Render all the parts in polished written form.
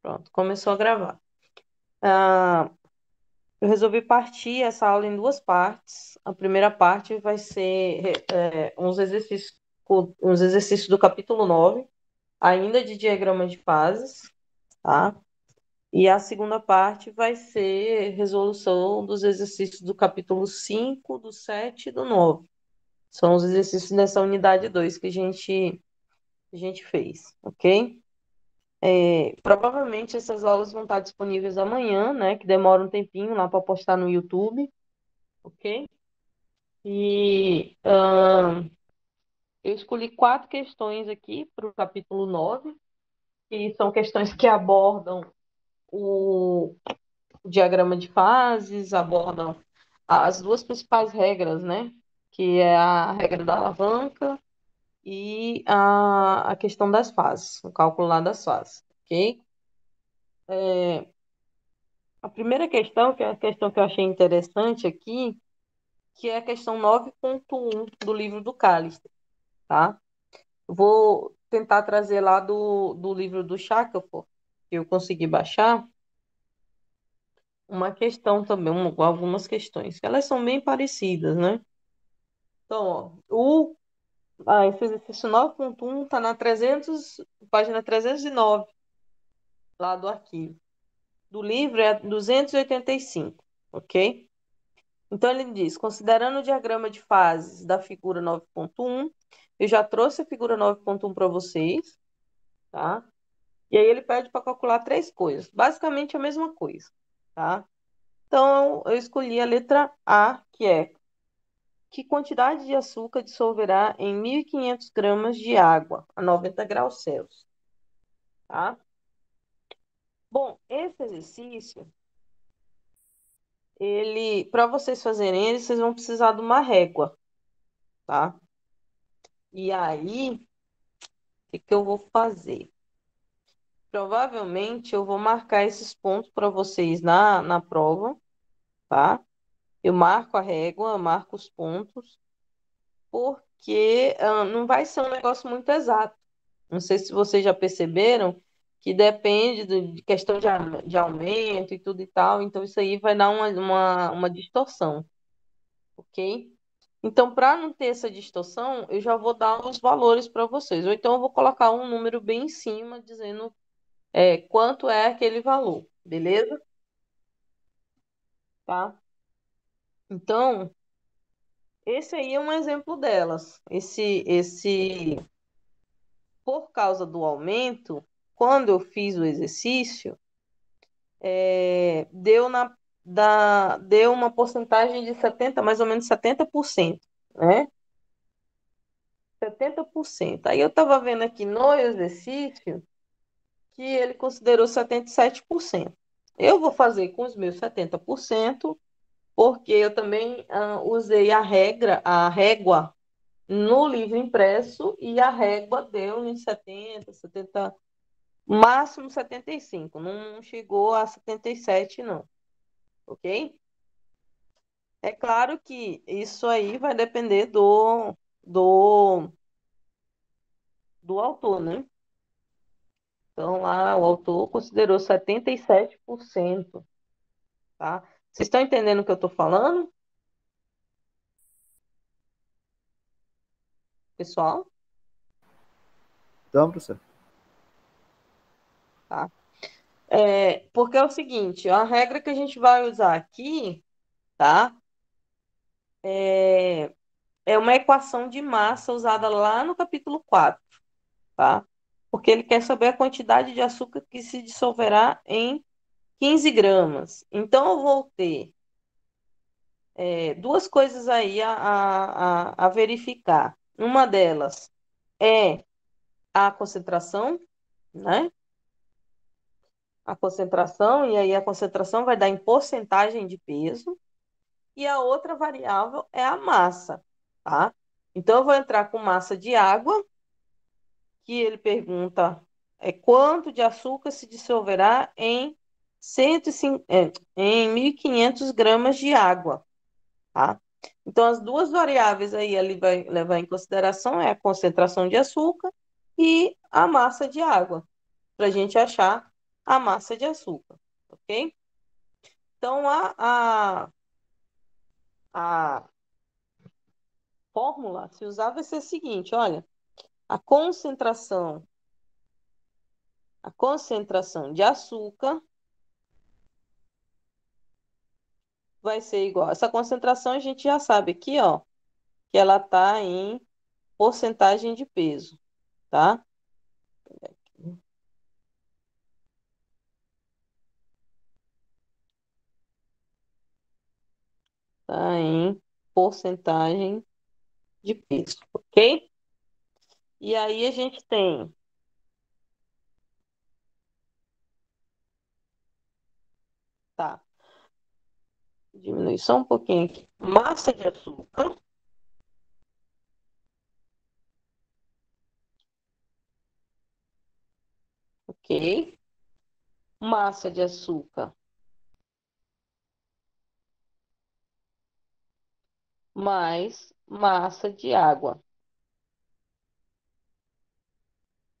Pronto, começou a gravar. Ah, eu resolvi partir essa aula em duas partes. A primeira parte vai ser uns exercícios do capítulo 9, ainda de diagrama de fases, tá? E a segunda parte vai ser resolução dos exercícios do capítulo 5, do 7 e do 9. São os exercícios dessa unidade 2 que a gente fez, ok? Provavelmente essas aulas vão estar disponíveis amanhã, né? Que demora um tempinho lá para postar no YouTube, ok? E eu escolhi quatro questões aqui para o capítulo 9, que são questões que abordam o diagrama de fases, abordam as duas principais regras, né? Que é a regra da alavanca e a questão das fases, o cálculo lá das fases, ok? A primeira questão, que é a questão que eu achei interessante aqui, que é a questão 9.1 do livro do Cálice, tá? Eu vou tentar trazer lá do livro do Shackelford, que eu consegui baixar, uma questão também, algumas questões, que elas são bem parecidas, né? Então, ó, esse exercício 9.1 está na página 309, lá do arquivo. Do livro é 285, ok? Então, ele diz, considerando o diagrama de fases da figura 9.1, eu já trouxe a figura 9.1 para vocês, tá? E aí ele pede para calcular três coisas, basicamente a mesma coisa, tá? Então, eu escolhi a letra A, que é que quantidade de açúcar dissolverá em 1.500 gramas de água a 90 graus Celsius, tá? Bom, esse exercício, para vocês fazerem ele, vocês vão precisar de uma régua, tá? E aí, o que que eu vou fazer? Provavelmente eu vou marcar esses pontos para vocês na prova, tá? Eu marco a régua, marco os pontos, porque não vai ser um negócio muito exato. Não sei se vocês já perceberam que depende de questão de aumento e tudo e tal, então isso aí vai dar uma distorção, ok? Então, para não ter essa distorção, eu já vou dar os valores para vocês. Ou então eu vou colocar um número bem em cima, dizendo quanto é aquele valor, beleza? Tá? Então, esse aí é um exemplo delas. Por causa do aumento, quando eu fiz o exercício, deu uma porcentagem de 70, mais ou menos 70%, né? 70%. Aí eu estava vendo aqui no exercício que ele considerou 77%. Eu vou fazer com os meus 70%, porque eu também usei a régua no livro impresso e a régua deu em 70, máximo 75, não chegou a 77, não, ok? É claro que isso aí vai depender do, do autor, né? Então, lá o autor considerou 77%, tá? Vocês estão entendendo o que eu estou falando, pessoal? Então, professor. Tá? Porque é o seguinte, a regra que a gente vai usar aqui, tá? É, é uma equação de massa usada lá no capítulo 4, tá? Porque ele quer saber a quantidade de açúcar que se dissolverá em 15 gramas. Então, eu vou ter duas coisas aí a verificar. Uma delas é a concentração, né? A concentração, e aí a concentração vai dar em porcentagem de peso, e a outra variável é a massa, tá? Então, eu vou entrar com massa de água, que ele pergunta quanto de açúcar se dissolverá em 105, em 1.500 gramas de água, tá? Então, as duas variáveis aí ele vai levar em consideração é a concentração de açúcar e a massa de água, para a gente achar. a massa de açúcar, ok? Então, a fórmula se usava vai ser a seguinte, olha, a concentração de açúcar vai ser igual. Essa concentração a gente já sabe aqui, ó, que ela está em porcentagem de peso, tá? Tá em porcentagem de peso, ok? E aí a gente tem, tá? Diminui só um pouquinho aqui. Massa de açúcar, ok? Massa de açúcar mais massa de água.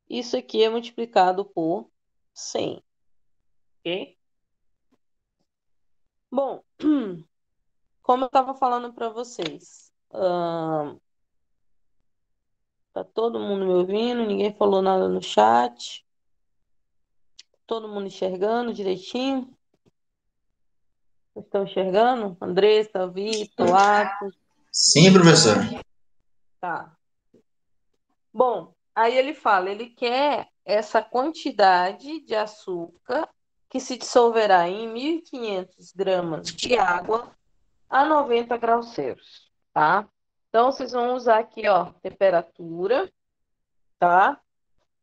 Isso aqui é multiplicado por 100, ok? Bom, como eu estava falando para vocês, tá todo mundo me ouvindo? Ninguém falou nada no chat? Todo mundo enxergando direitinho? Vocês estão enxergando? Andressa, Vitor, Atos? Sim, professor. Tá. Bom, aí ele fala, ele quer essa quantidade de açúcar que se dissolverá em 1.500 gramas de água a 90 graus Celsius, tá? Então, vocês vão usar aqui, ó, temperatura, tá?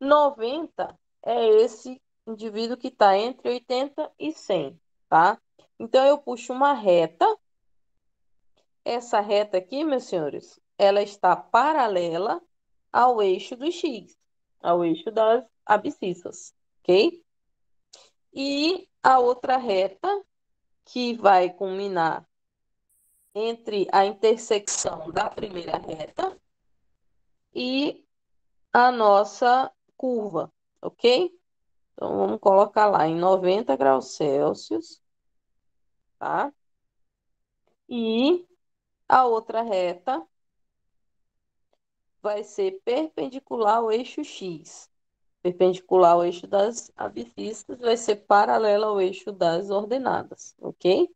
90 é esse indivíduo que está entre 80 e 100, tá? Então, eu puxo uma reta. Essa reta aqui, meus senhores, ela está paralela ao eixo do X, ao eixo das abscissas, ok? E a outra reta, que vai culminar entre a intersecção da primeira reta e a nossa curva, ok? Então, vamos colocar lá em 90 graus Celsius, tá? E a outra reta vai ser perpendicular ao eixo X. Perpendicular ao eixo das abscissas vai ser paralela ao eixo das ordenadas, ok?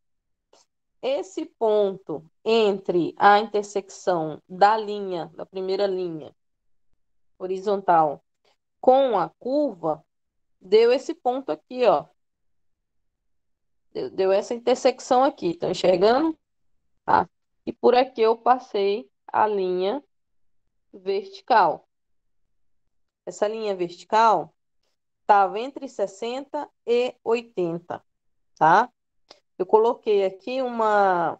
Esse ponto entre a intersecção da linha, da primeira linha horizontal, com a curva, deu esse ponto aqui, ó. Deu essa intersecção aqui, estão enxergando? Tá? E por aqui eu passei a linha vertical. Essa linha vertical estava entre 60 e 80, tá? Eu coloquei aqui uma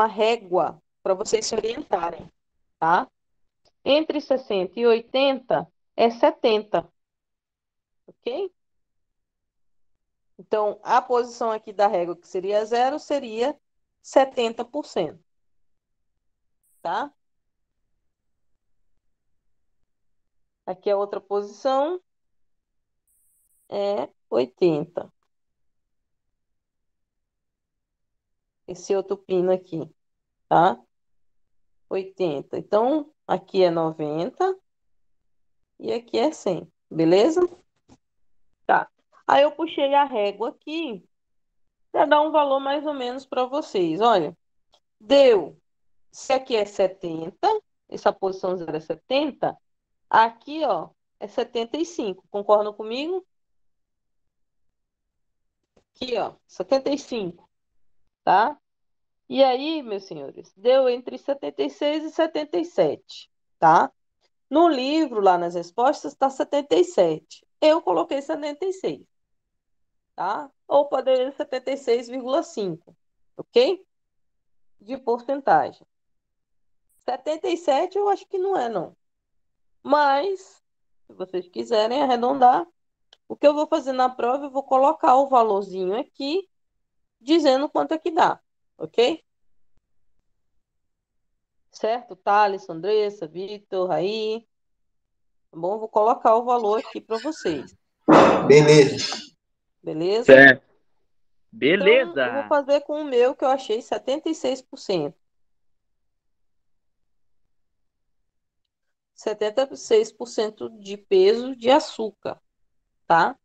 régua para vocês se orientarem, tá? Entre 60 e 80 é 70, ok? Então, a posição aqui da régua, que seria zero, seria 70%, tá? Aqui a outra posição é 80. Esse outro pino aqui, tá? 80. Então, aqui é 90 e aqui é 100, beleza? Tá. Aí eu puxei a régua aqui para dar um valor mais ou menos para vocês. Olha, deu. Se aqui é 70, essa posição 0 é 70, aqui, ó, é 75. Concordam comigo? Aqui, ó, 75, tá? E aí, meus senhores, deu entre 76 e 77, tá? No livro, lá nas respostas, está 77. Eu coloquei 76, tá? Ou poderia ser 76,5, ok? De porcentagem. 77 eu acho que não é, não. Mas, se vocês quiserem arredondar, o que eu vou fazer na prova, eu vou colocar o valorzinho aqui, dizendo quanto é que dá, ok? Certo? Thales, Andressa, Victor, Raí. Tá bom? Vou colocar o valor aqui para vocês. Beleza. beleza? Certo. Então, eu vou Beleza. fazer com o meu, que eu achei 76%. 76% de peso de açúcar, tá?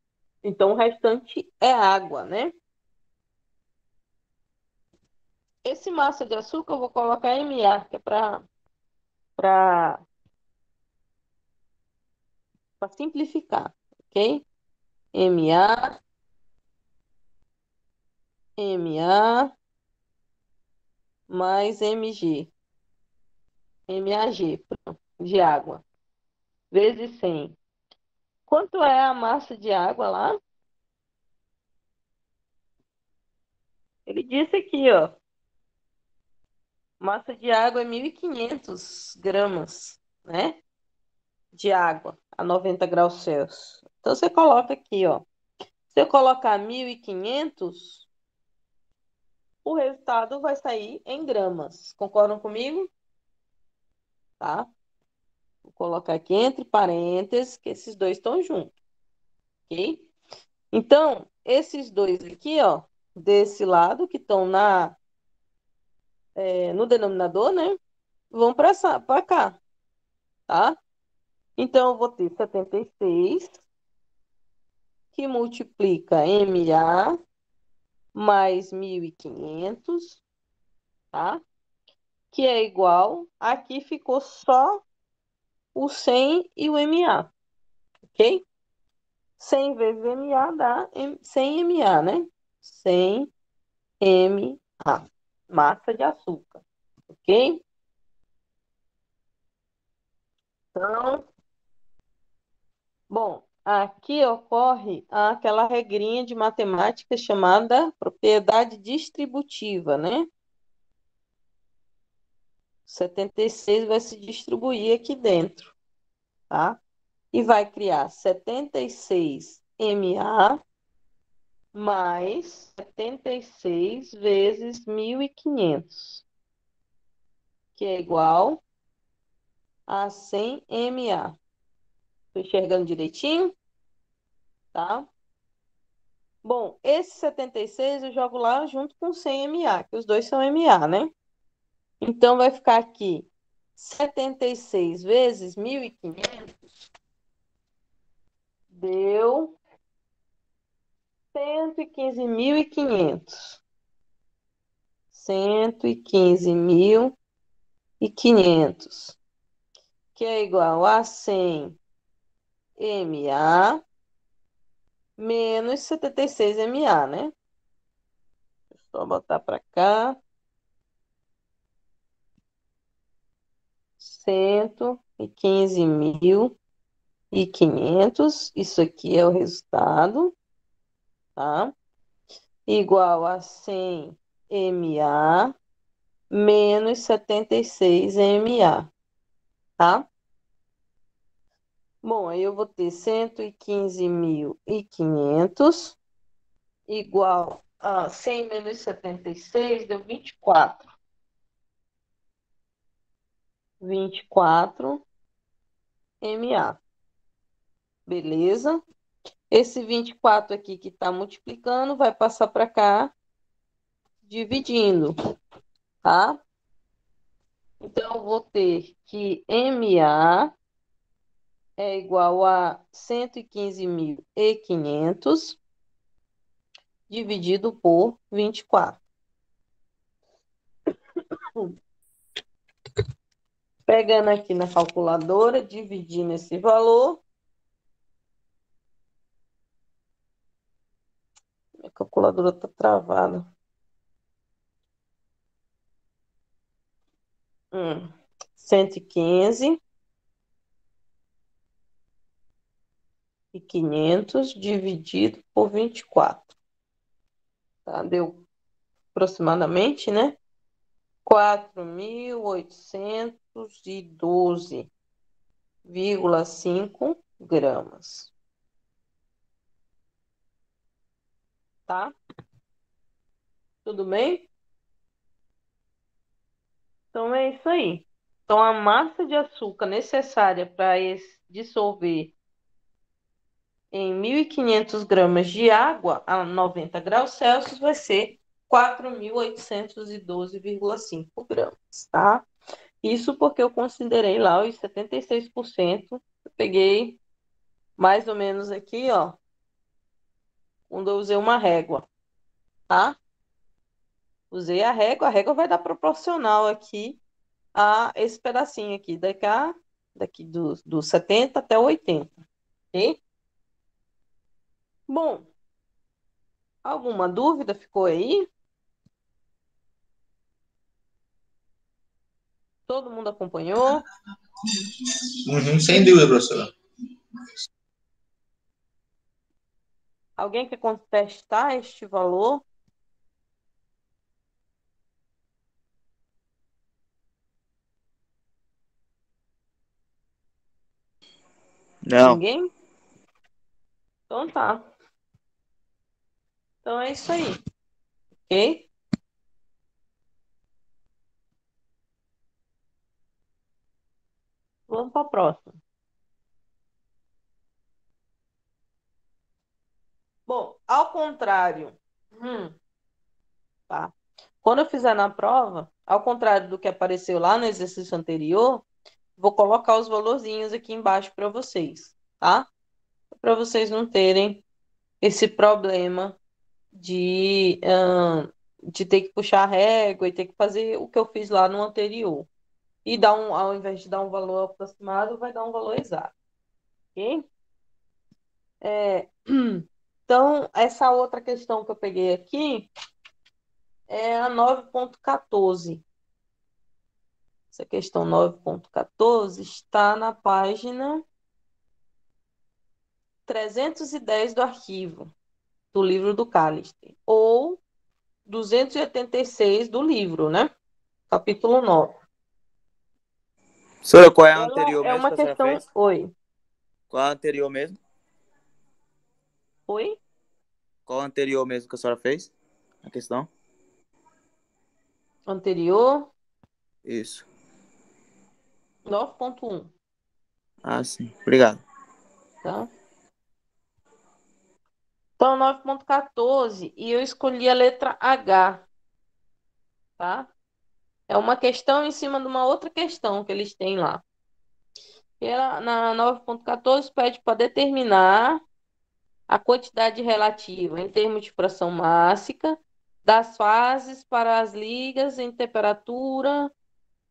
Então, o restante é água, né? Esse massa de açúcar eu vou colocar MA, que é para simplificar, ok? MA, MA mais MG. MAG, pronto, de água, vezes 100. Quanto é a massa de água lá? Ele disse aqui, ó, massa de água é 1.500 gramas, né? De água a 90 graus Celsius. Então, você coloca aqui, ó. Se eu colocar 1.500, o resultado vai sair em gramas. Concordam comigo? Tá? Vou colocar aqui entre parênteses, que esses dois estão juntos, ok? Então, esses dois aqui, ó, desse lado, que estão no denominador, né? Vão para cá, tá? Então, eu vou ter 76, que multiplica MA mais 1.500, tá? Que é igual, aqui ficou só o 100 e o MA, ok? 100 vezes MA dá 100 MA, né? 100 MA, massa de açúcar, ok? Então, bom, aqui ocorre aquela regrinha de matemática chamada propriedade distributiva, né? 76 vai se distribuir aqui dentro, tá? E vai criar 76 MA mais 76 vezes 1.500, que é igual a 100 MA. Estou enxergando direitinho? Tá? Bom, esse 76 eu jogo lá junto com 100 MA, que os dois são MA, né? Então, vai ficar aqui 76 vezes 1.500 deu 115.500. 115.500, que é igual a 100 MA menos 76 MA, né? Só botar para cá. 115.500. Isso aqui é o resultado, tá? Igual a 100 MA menos 76 MA, tá? Bom, aí eu vou ter 115.500 igual a 100 menos 76 deu 24. 24 MA. Beleza? Esse 24 aqui que está multiplicando vai passar para cá, dividindo, tá? Então, eu vou ter que MA é igual a 115.500 dividido por 24. Pegando aqui na calculadora, dividindo esse valor. Minha calculadora está travada. 115.500 dividido por 24. Tá? Deu aproximadamente, né? 4.812,5 gramas. Tá? Tudo bem? Então é isso aí. Então a massa de açúcar necessária para dissolver em 1.500 gramas de água a 90 graus Celsius vai ser 4.812,5 gramas, tá? Isso porque eu considerei lá os 76%. Eu peguei mais ou menos aqui, ó, quando eu usei uma régua, tá? Usei a régua vai dar proporcional aqui a esse pedacinho aqui, daqui do 70 até o 80, ok? Bom, alguma dúvida ficou aí? Todo mundo acompanhou? Uhum, sem dúvida, professora. Alguém quer contestar este valor? Não. Ninguém? Então tá. Então é isso aí, ok? Vamos para a próxima. Bom, ao contrário, tá? Quando eu fizer na prova, ao contrário do que apareceu lá no exercício anterior, vou colocar os valorzinhos aqui embaixo para vocês, tá? Para vocês não terem esse problema de ter que puxar a régua e ter que fazer o que eu fiz lá no anterior. E ao invés de dar um valor aproximado, vai dar um valor exato, ok? Então, essa outra questão que eu peguei aqui é a 9.14. Essa questão 9.14 está na página 310 do arquivo, do livro do Callister, ou 286 do livro, né? Capítulo 9. Professora, qual é a Ela anterior é mesmo uma que a senhora questão. fez? Oi. Qual é a anterior mesmo? Oi? Qual a anterior mesmo que a senhora fez? A questão? Anterior, Isso. 9.1, Ah, sim. Obrigado. tá? Então, 9.14, e eu escolhi a letra H, tá? É uma questão em cima de uma outra questão que eles têm lá. Na 9.14 pede para determinar a quantidade relativa em termos de fração mássica das fases para as ligas em temperatura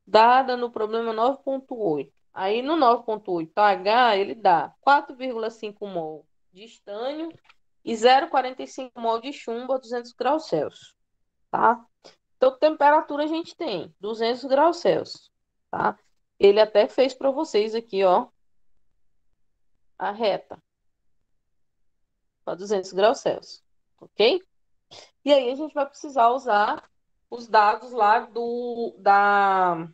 dada no problema 9.8. Aí no 9.8 H ele dá 4,5 mol de estânio e 0,45 mol de chumbo a 200 graus Celsius, tá? Então, temperatura a gente tem 200 graus Celsius, tá? Ele até fez para vocês aqui, ó, a reta para 200 graus Celsius, ok? E aí a gente vai precisar usar os dados lá da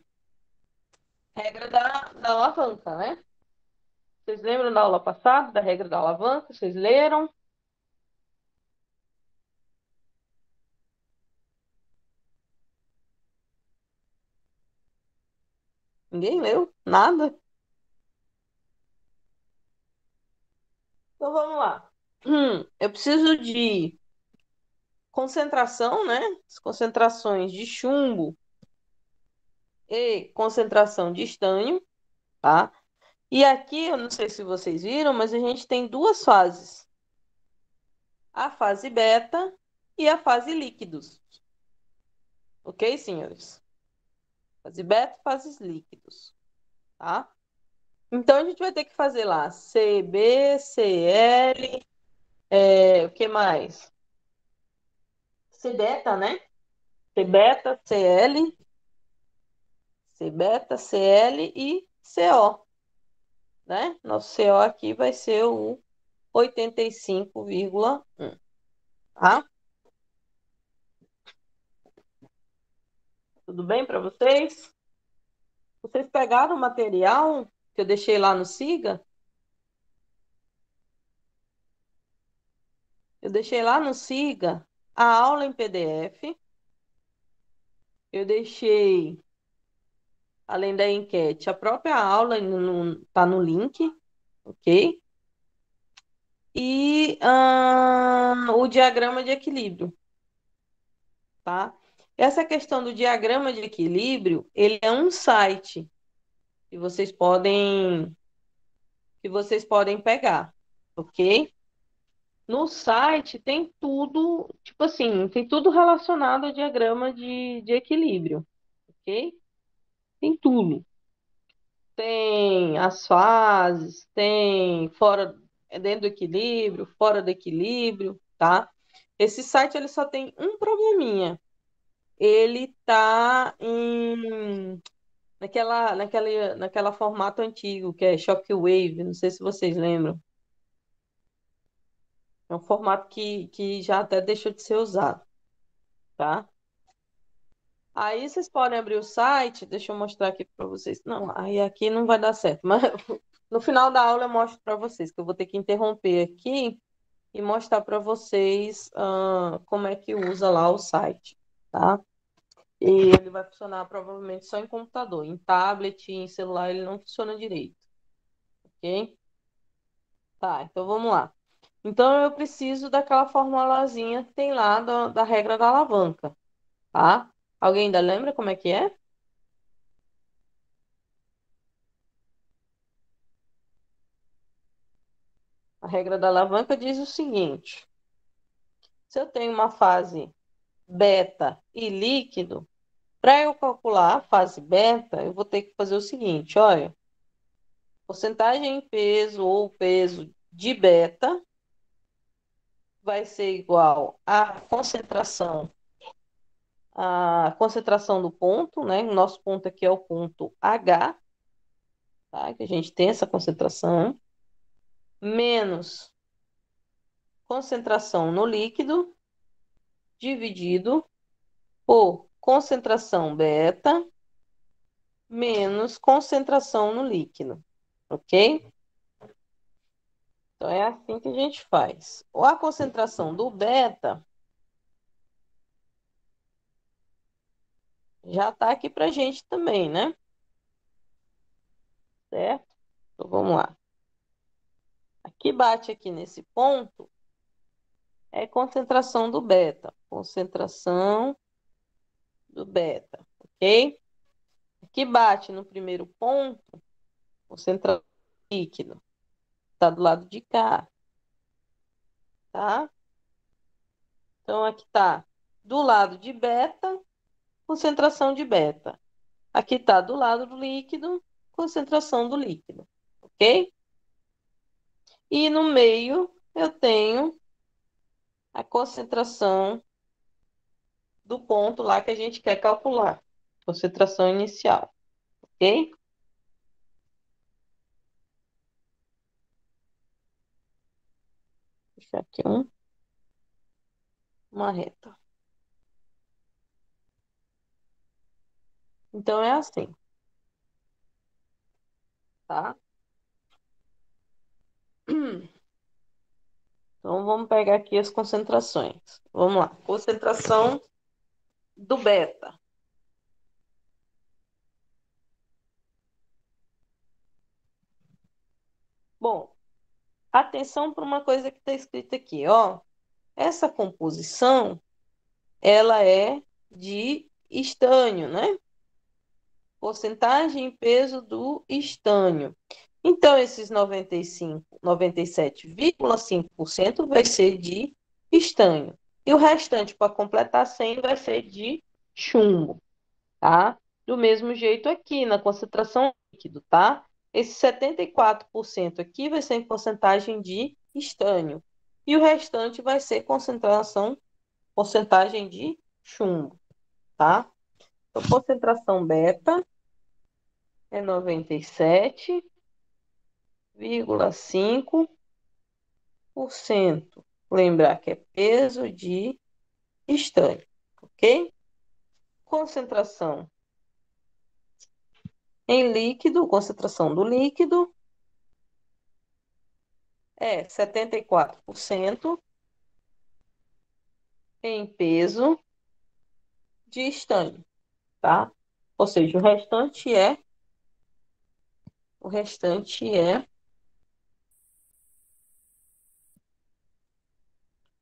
regra da alavanca, né? Vocês lembram da aula passada, da regra da alavanca? Vocês leram? Ninguém leu? Nada? Então vamos lá. Eu preciso de concentração, né? As concentrações de chumbo e concentração de estânio, tá? E aqui, eu não sei se vocês viram, mas a gente tem duas fases. A fase beta e a fase líquidos. Ok, senhores? Fase beta e fases líquidos, tá? Então, a gente vai ter que fazer lá CB, CL, o que mais? C beta, né? C beta, CL, C beta, CL e CO, né? Nosso CO aqui vai ser o 85,1, tá? Tudo bem para vocês? Vocês pegaram o material que eu deixei lá no SIGA? Eu deixei lá no SIGA a aula em PDF. Eu deixei, além da enquete, a própria aula tá no link, ok? e o diagrama de equilíbrio, tá? Essa questão do diagrama de equilíbrio, ele é um site que vocês podem pegar, ok? No site tem tudo, tipo assim, tem tudo relacionado ao diagrama de equilíbrio, ok? Tem tudo. Tem as fases, tem fora, dentro do equilíbrio, fora do equilíbrio, tá? Esse site ele só tem um probleminha. Ele tá naquela formato antigo, que é Shockwave, não sei se vocês lembram. É um formato que já até deixou de ser usado, tá? Aí vocês podem abrir o site, deixa eu mostrar aqui para vocês. Não, aí aqui não vai dar certo, mas no final da aula eu mostro para vocês, que eu vou ter que interromper aqui e mostrar para vocês como é que usa lá o site, tá? E ele vai funcionar provavelmente só em computador. Em tablet, em celular, ele não funciona direito, ok? Tá, então vamos lá. Então eu preciso daquela formulazinha que tem lá da regra da alavanca, tá? Alguém ainda lembra como é que é? A regra da alavanca diz o seguinte: se eu tenho uma fase beta e líquido, para eu calcular a fase beta, eu vou ter que fazer o seguinte, olha, porcentagem em peso ou peso de beta vai ser igual à concentração do ponto, né? O nosso ponto aqui é o ponto H, tá? Que a gente tem essa concentração, menos concentração no líquido, dividido por concentração beta, menos concentração no líquido, ok? Então, é assim que a gente faz. A concentração do beta já está aqui para a gente também, né? Certo? Então, vamos lá. Aqui bate aqui nesse ponto é concentração do beta. Concentração do beta, ok? Aqui bate no primeiro ponto, concentração do líquido. Está do lado de cá, tá? Então, aqui está do lado de beta, concentração de beta. Aqui está do lado do líquido, concentração do líquido, ok? E no meio eu tenho a concentração do ponto lá que a gente quer calcular, concentração inicial, ok? Vou deixar aqui uma reta. Então é assim, tá? Então vamos pegar aqui as concentrações. Vamos lá, concentração do beta. Bom, atenção para uma coisa que está escrita aqui, ó. Essa composição, ela é de estânio, né? Porcentagem e peso do estânio. Então, esses 97,5% vai ser de estânio. E o restante, para completar 100, vai ser de chumbo, tá? Do mesmo jeito aqui, na concentração líquido, tá? Esse 74% aqui vai ser em porcentagem de estânio. E o restante vai ser porcentagem de chumbo, tá? Então, concentração beta é 97,5%. Lembrar que é peso de estânio, ok? Concentração em líquido, concentração do líquido é 74% em peso de estânio, tá? Ou seja, o restante é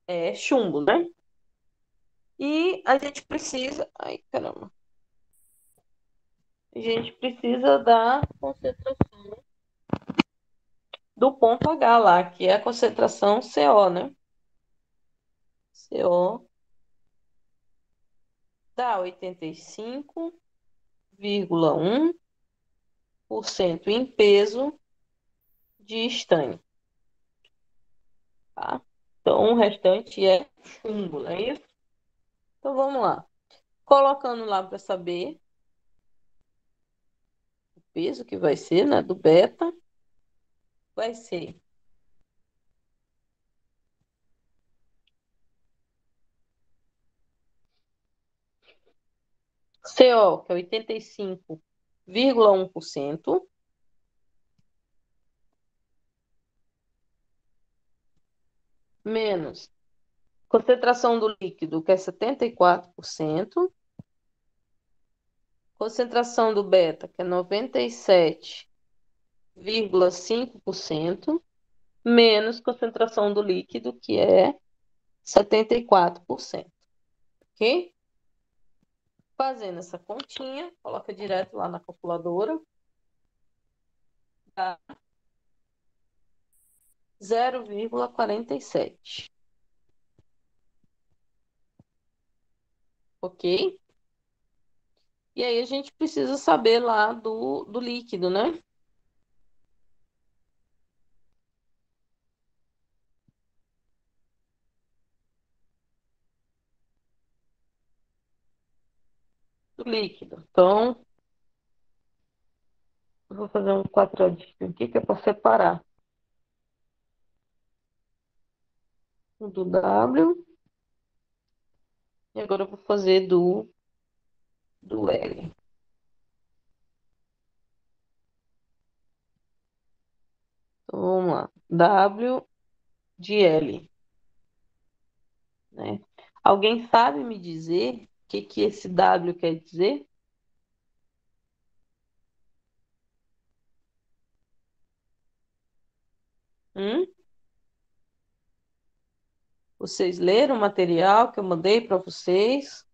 é chumbo, né? E a gente precisa. Ai, caramba. A gente precisa da concentração do ponto H lá, que é a concentração CO, né? CO dá 85,1% em peso de estanho, tá? Então, o restante é chumbo, não é isso? Então, vamos lá. Colocando lá para saber o peso que vai ser, né, do beta, vai ser CO, que é 85,1%, menos concentração do líquido, que é 74%, concentração do beta, que é 97,5%, menos concentração do líquido, que é 74%. Ok? Fazendo essa continha, coloca direto lá na calculadora. Dá 0,47. Ok? E aí a gente precisa saber lá do líquido, né? Do líquido. Então, eu vou fazer um quadradinho aqui que é para separar. O do W. E agora eu vou fazer do L. Então, vamos lá. W de L. Né? Alguém sabe me dizer o que esse W quer dizer? Hum? Vocês leram o material que eu mandei para vocês?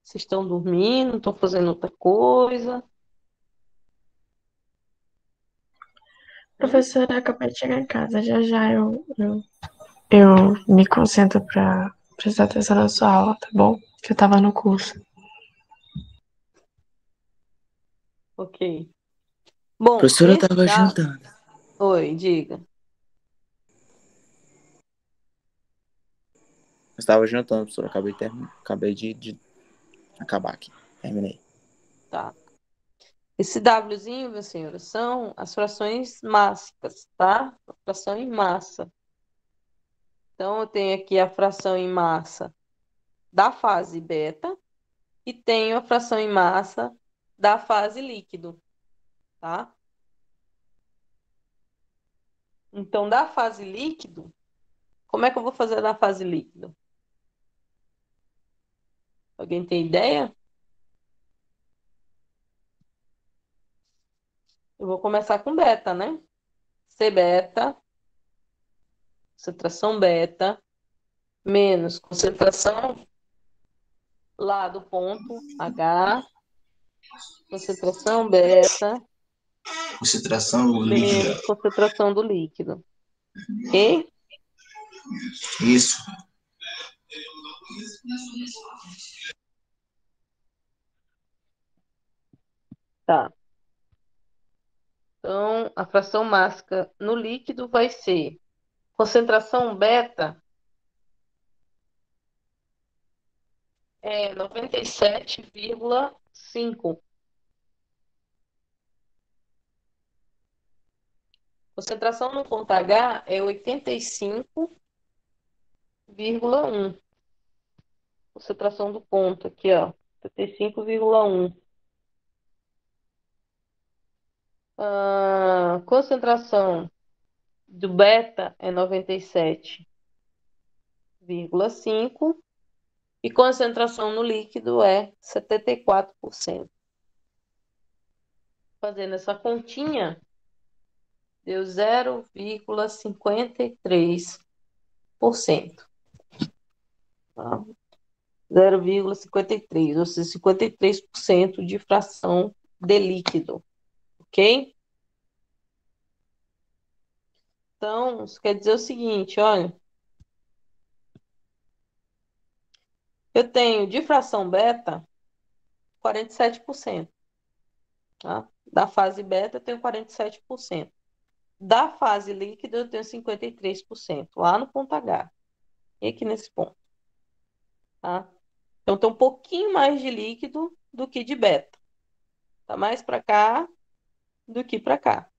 Vocês estão dormindo? Estão fazendo outra coisa? Professora, acabei de chegar em casa. Já já eu me concentro pra prestar atenção na sua aula, tá bom? Que eu tava no curso. Ok. Bom, Professora, eu esse tava da... jantando. Oi, diga. Eu estava jantando, professora. Acabei de acabar aqui. Terminei. Tá. Esse Wzinho, meu senhor, são as frações mássicas, tá? A fração em massa. Então, eu tenho aqui a fração em massa da fase beta e tenho a fração em massa da fase líquido, tá? Então, da fase líquido, como é que eu vou fazer da fase líquido? Alguém tem ideia? Eu vou começar com beta, né? C beta, concentração beta, menos concentração lá do ponto H, concentração beta, Concentração líquida. menos concentração do líquido. Ok? Isso. Tá. Então, a fração mássica no líquido vai ser concentração beta é 97,5. Concentração no ponto H é 85,1. Concentração do ponto aqui, ó. 85,1. Concentração do beta é 97,5 e concentração no líquido é 74%. Fazendo essa continha, deu 0,53%. Tá? 0,53, ou seja, 53% de fração de líquido, ok? Então, isso quer dizer o seguinte, olha, eu tenho de fração beta 47%, tá? Da fase beta eu tenho 47%. Da fase líquida eu tenho 53%, lá no ponto H, e aqui nesse ponto, tá? Então tem um pouquinho mais de líquido do que de beta. Tá mais para cá do que para cá,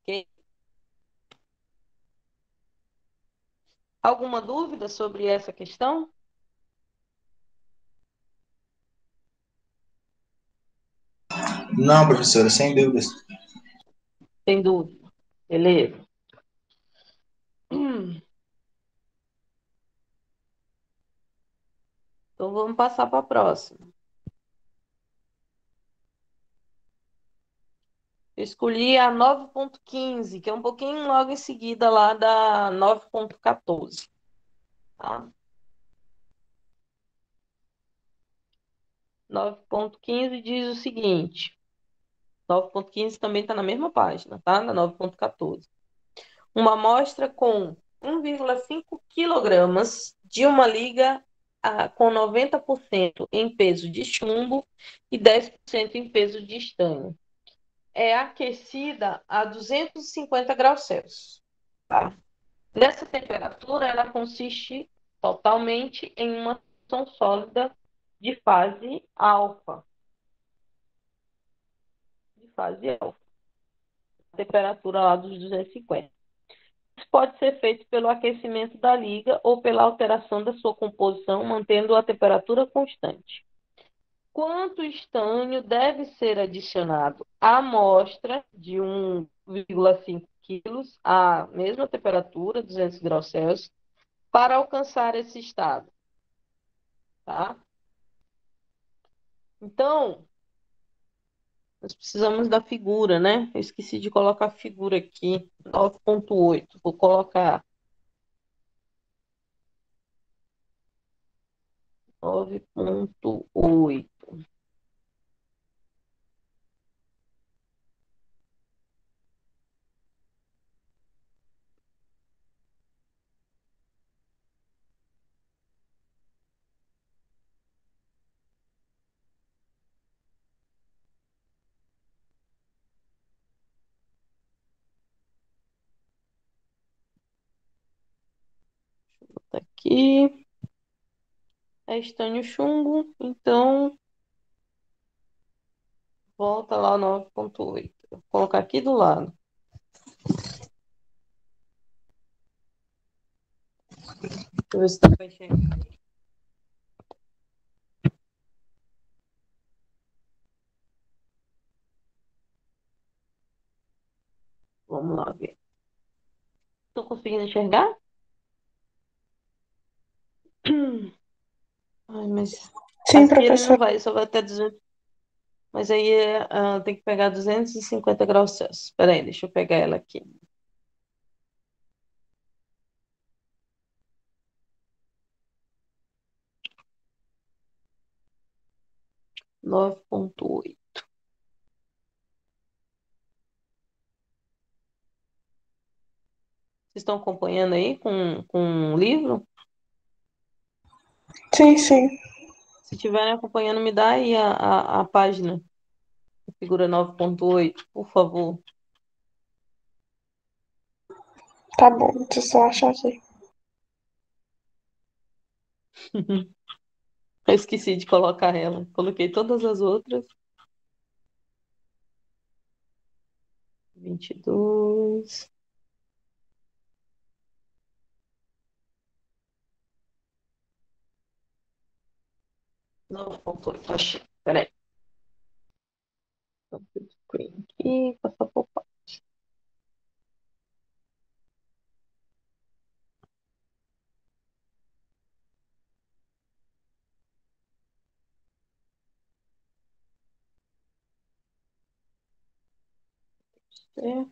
ok? Alguma dúvida sobre essa questão? Não, professora, sem dúvidas. Sem dúvida. Beleza. Então vamos passar para a próxima. Eu escolhi a 9.15, que é um pouquinho logo em seguida lá da 9.14. Tá? 9.15 diz o seguinte. 9.15 também está na mesma página, tá? Na 9.14. Uma amostra com 1,5 quilogramas de uma liga com 90% em peso de chumbo e 10% em peso de estanho. É aquecida a 250 graus Celsius. Tá? Nessa temperatura, ela consiste totalmente em uma solução sólida de fase alfa. De fase alfa. Temperatura lá dos 250. Isso pode ser feito pelo aquecimento da liga ou pela alteração da sua composição, mantendo a temperatura constante. Quanto estanho deve ser adicionado à amostra de 1,5 quilos à mesma temperatura, 200 graus Celsius, para alcançar esse estado? Tá? Então, nós precisamos da figura, né? Eu esqueci de colocar a figura aqui, 9.8. Vou colocar 9.8. Tá aqui. É estanho chumbo, então volta lá 9.8. Vou colocar aqui do lado. Deixa eu ver se dá para enxergar. Vamos lá ver. Estou conseguindo enxergar? Ai, mas Sim, aqui ele não professor. vai, só vai até 200. Mas aí tem que pegar 250 graus Celsius. Espera aí, deixa eu pegar ela aqui. 9.8. Vocês estão acompanhando aí com o livro? Sim, sim. Se estiverem acompanhando, me dá aí a página. Figura 9.8, por favor. Tá bom, deixa eu só achar aqui. Eu esqueci de colocar ela. Coloquei todas as outras. 22. Não, faltou. Achei. Peraí. Screen aqui. Passar por parte. É,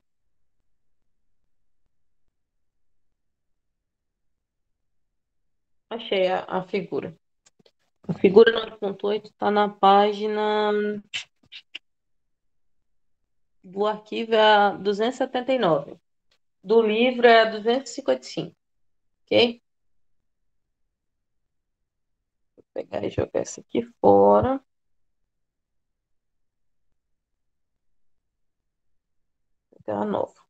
achei a figura. A figura 9.8 está na página do arquivo é a 279. Do livro é a 255. Ok? Vou pegar e jogar essa aqui fora. Pegar a nova.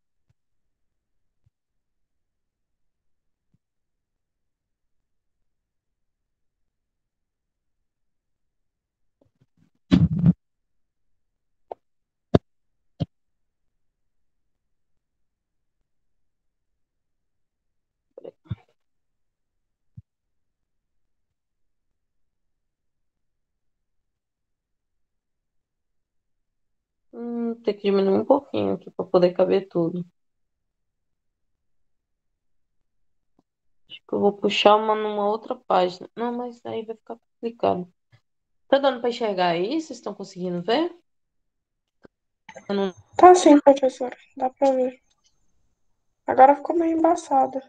Tem que diminuir um pouquinho aqui para poder caber tudo. Acho que eu vou puxar uma numa outra página. Não, mas aí vai ficar complicado. Tá dando para enxergar aí? Vocês estão conseguindo ver? Eu não- Tá sim, professora. Dá pra ver. Agora ficou meio embaçado.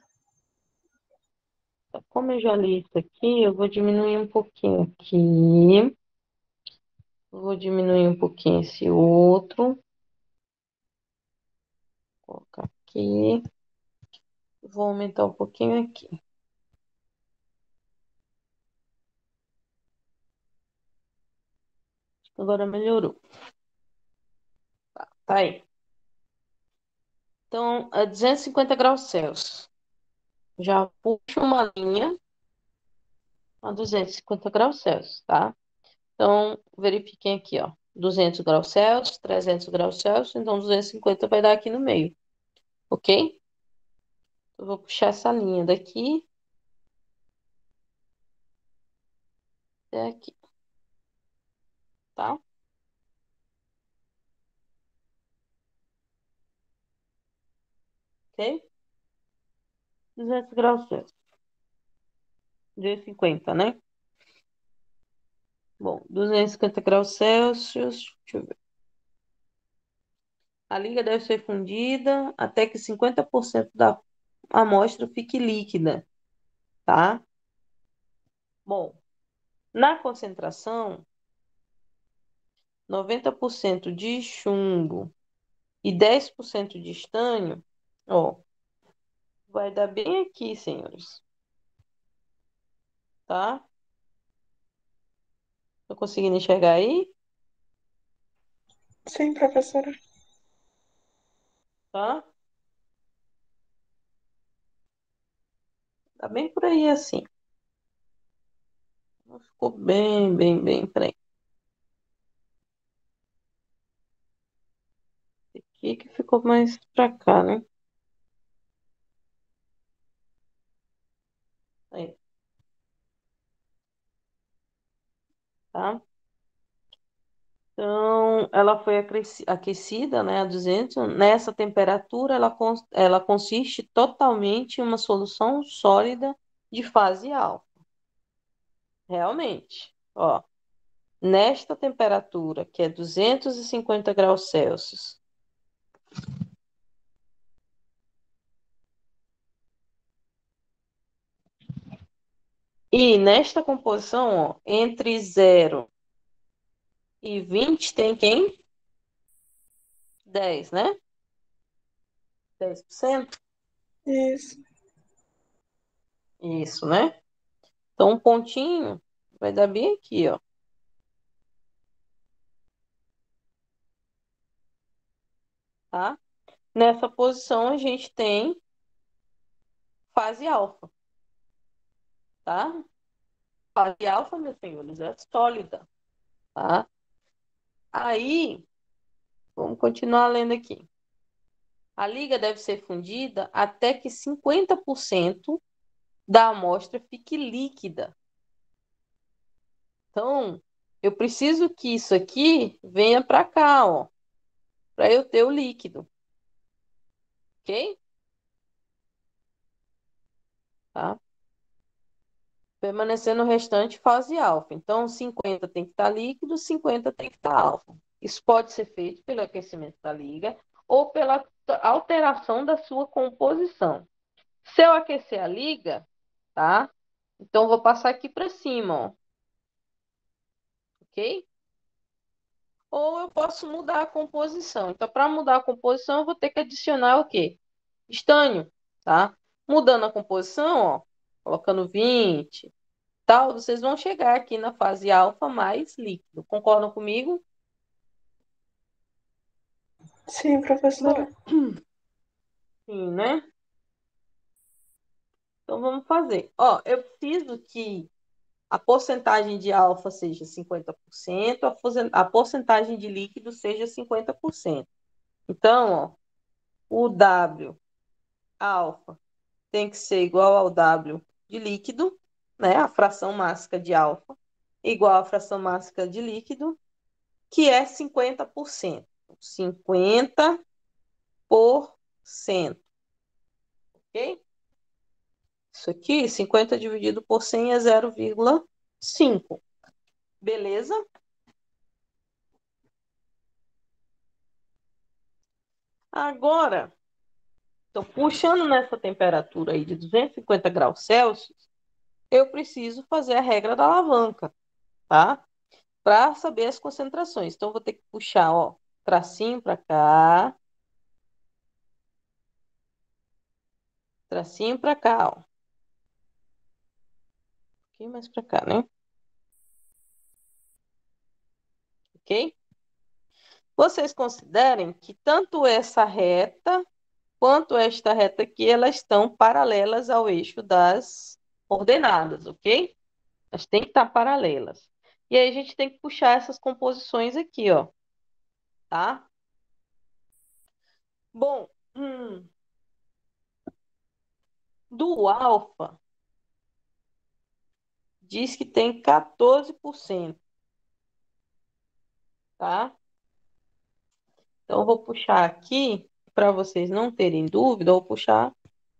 Como eu já li isso aqui, eu vou diminuir um pouquinho aqui. Vou diminuir um pouquinho esse outro. Vou colocar aqui. Vou aumentar um pouquinho aqui. Agora melhorou. Tá aí. Então, a 250 graus Celsius. Já puxo uma linha a 250 graus Celsius, tá? Então, verifiquem aqui, ó. 200 graus Celsius, 300 graus Celsius, então 250 vai dar aqui no meio, ok? Eu vou puxar essa linha daqui até aqui, tá? Ok? 200 graus Celsius. 250, né? Bom, 250 graus Celsius. Deixa eu ver. A liga deve ser fundida até que 50% da amostra fique líquida, tá? Bom, na concentração, 90% de chumbo e 10% de estanho, ó, vai dar bem aqui, senhores, tá? Tô conseguindo enxergar aí, Sim, professora. tá? Tá bem por aí assim. Ficou bem, peraí. Aqui que ficou mais pra cá, né? Aí, tá? Então, ela foi aquecida, né, a 200. Nessa temperatura, ela consiste totalmente em uma solução sólida de fase alfa. Realmente, ó. Nesta temperatura, que é 250 graus Celsius, e nesta composição, ó, entre 0 e 20 tem quem? 10, né? 10%? Isso. Isso, né? Então, um pontinho vai dar bem aqui, ó. Tá? Nessa posição, a gente tem fase alfa, tá? Fase alfa, meus senhores, é sólida, tá? Aí, vamos continuar lendo aqui. A liga deve ser fundida até que 50% da amostra fique líquida. Então, eu preciso que isso aqui venha para cá, ó, para eu ter o líquido, ok? Tá? Permanecendo o restante fase alfa. Então, 50 tem que estar líquido, 50 tem que estar alfa. Isso pode ser feito pelo aquecimento da liga ou pela alteração da sua composição. Se eu aquecer a liga, tá? Então, vou passar aqui para cima, ó. Ok? Ou eu posso mudar a composição. Então, para mudar a composição, eu vou ter que adicionar o quê? Estânio, tá? Mudando a composição, ó, colocando 20, tal, vocês vão chegar aqui na fase alfa mais líquido. Concordam comigo? Sim, professora. Bom, sim, né? Então, vamos fazer. Ó, eu preciso que a porcentagem de alfa seja 50%, a porcentagem de líquido seja 50%. Então, ó, o W alfa tem que ser igual ao W de líquido, né? A fração mássica de alfa igual à fração mássica de líquido, que é 50%. 50%. Ok? Isso aqui, 50 dividido por 100 é 0,5. Beleza? Agora, então, puxando nessa temperatura aí de 250 graus Celsius, eu preciso fazer a regra da alavanca, tá? Para saber as concentrações. Então, eu vou ter que puxar, ó, tracinho para cá, tracinho para cá, ó. Um pouquinho mais para cá, né? Ok? Vocês considerem que tanto essa reta quanto esta reta aqui, elas estão paralelas ao eixo das coordenadas, ok? Elas têm que estar paralelas. E aí a gente tem que puxar essas composições aqui, ó, tá? Bom, do alfa, diz que tem 14%, tá? Então, eu vou puxar aqui, para vocês não terem dúvida, eu vou puxar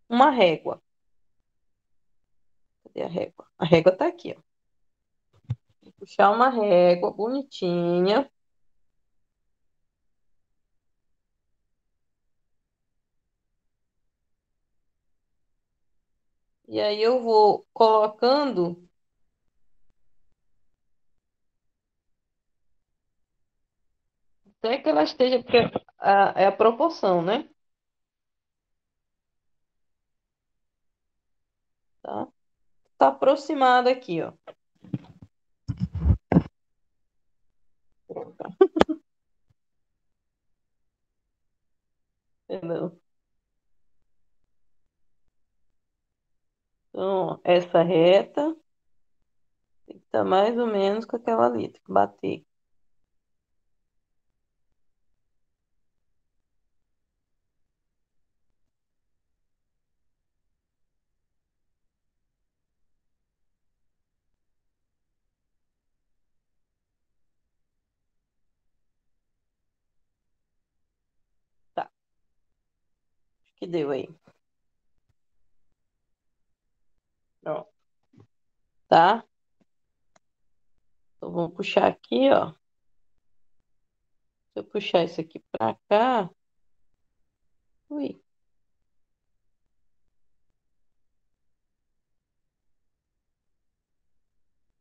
uma régua. Cadê a régua? A régua tá aqui, ó. Vou puxar uma régua bonitinha. E aí eu vou colocando até que ela esteja, porque é a proporção, né? Tá? Tá aproximada aqui, ó. Entendeu? Então, essa reta tem que estar mais ou menos com aquela ali, tem que bater. Tá, acho que deu aí. Pronto. Tá? Então, vamos puxar aqui, ó. Se eu puxar isso aqui pra cá. Ui.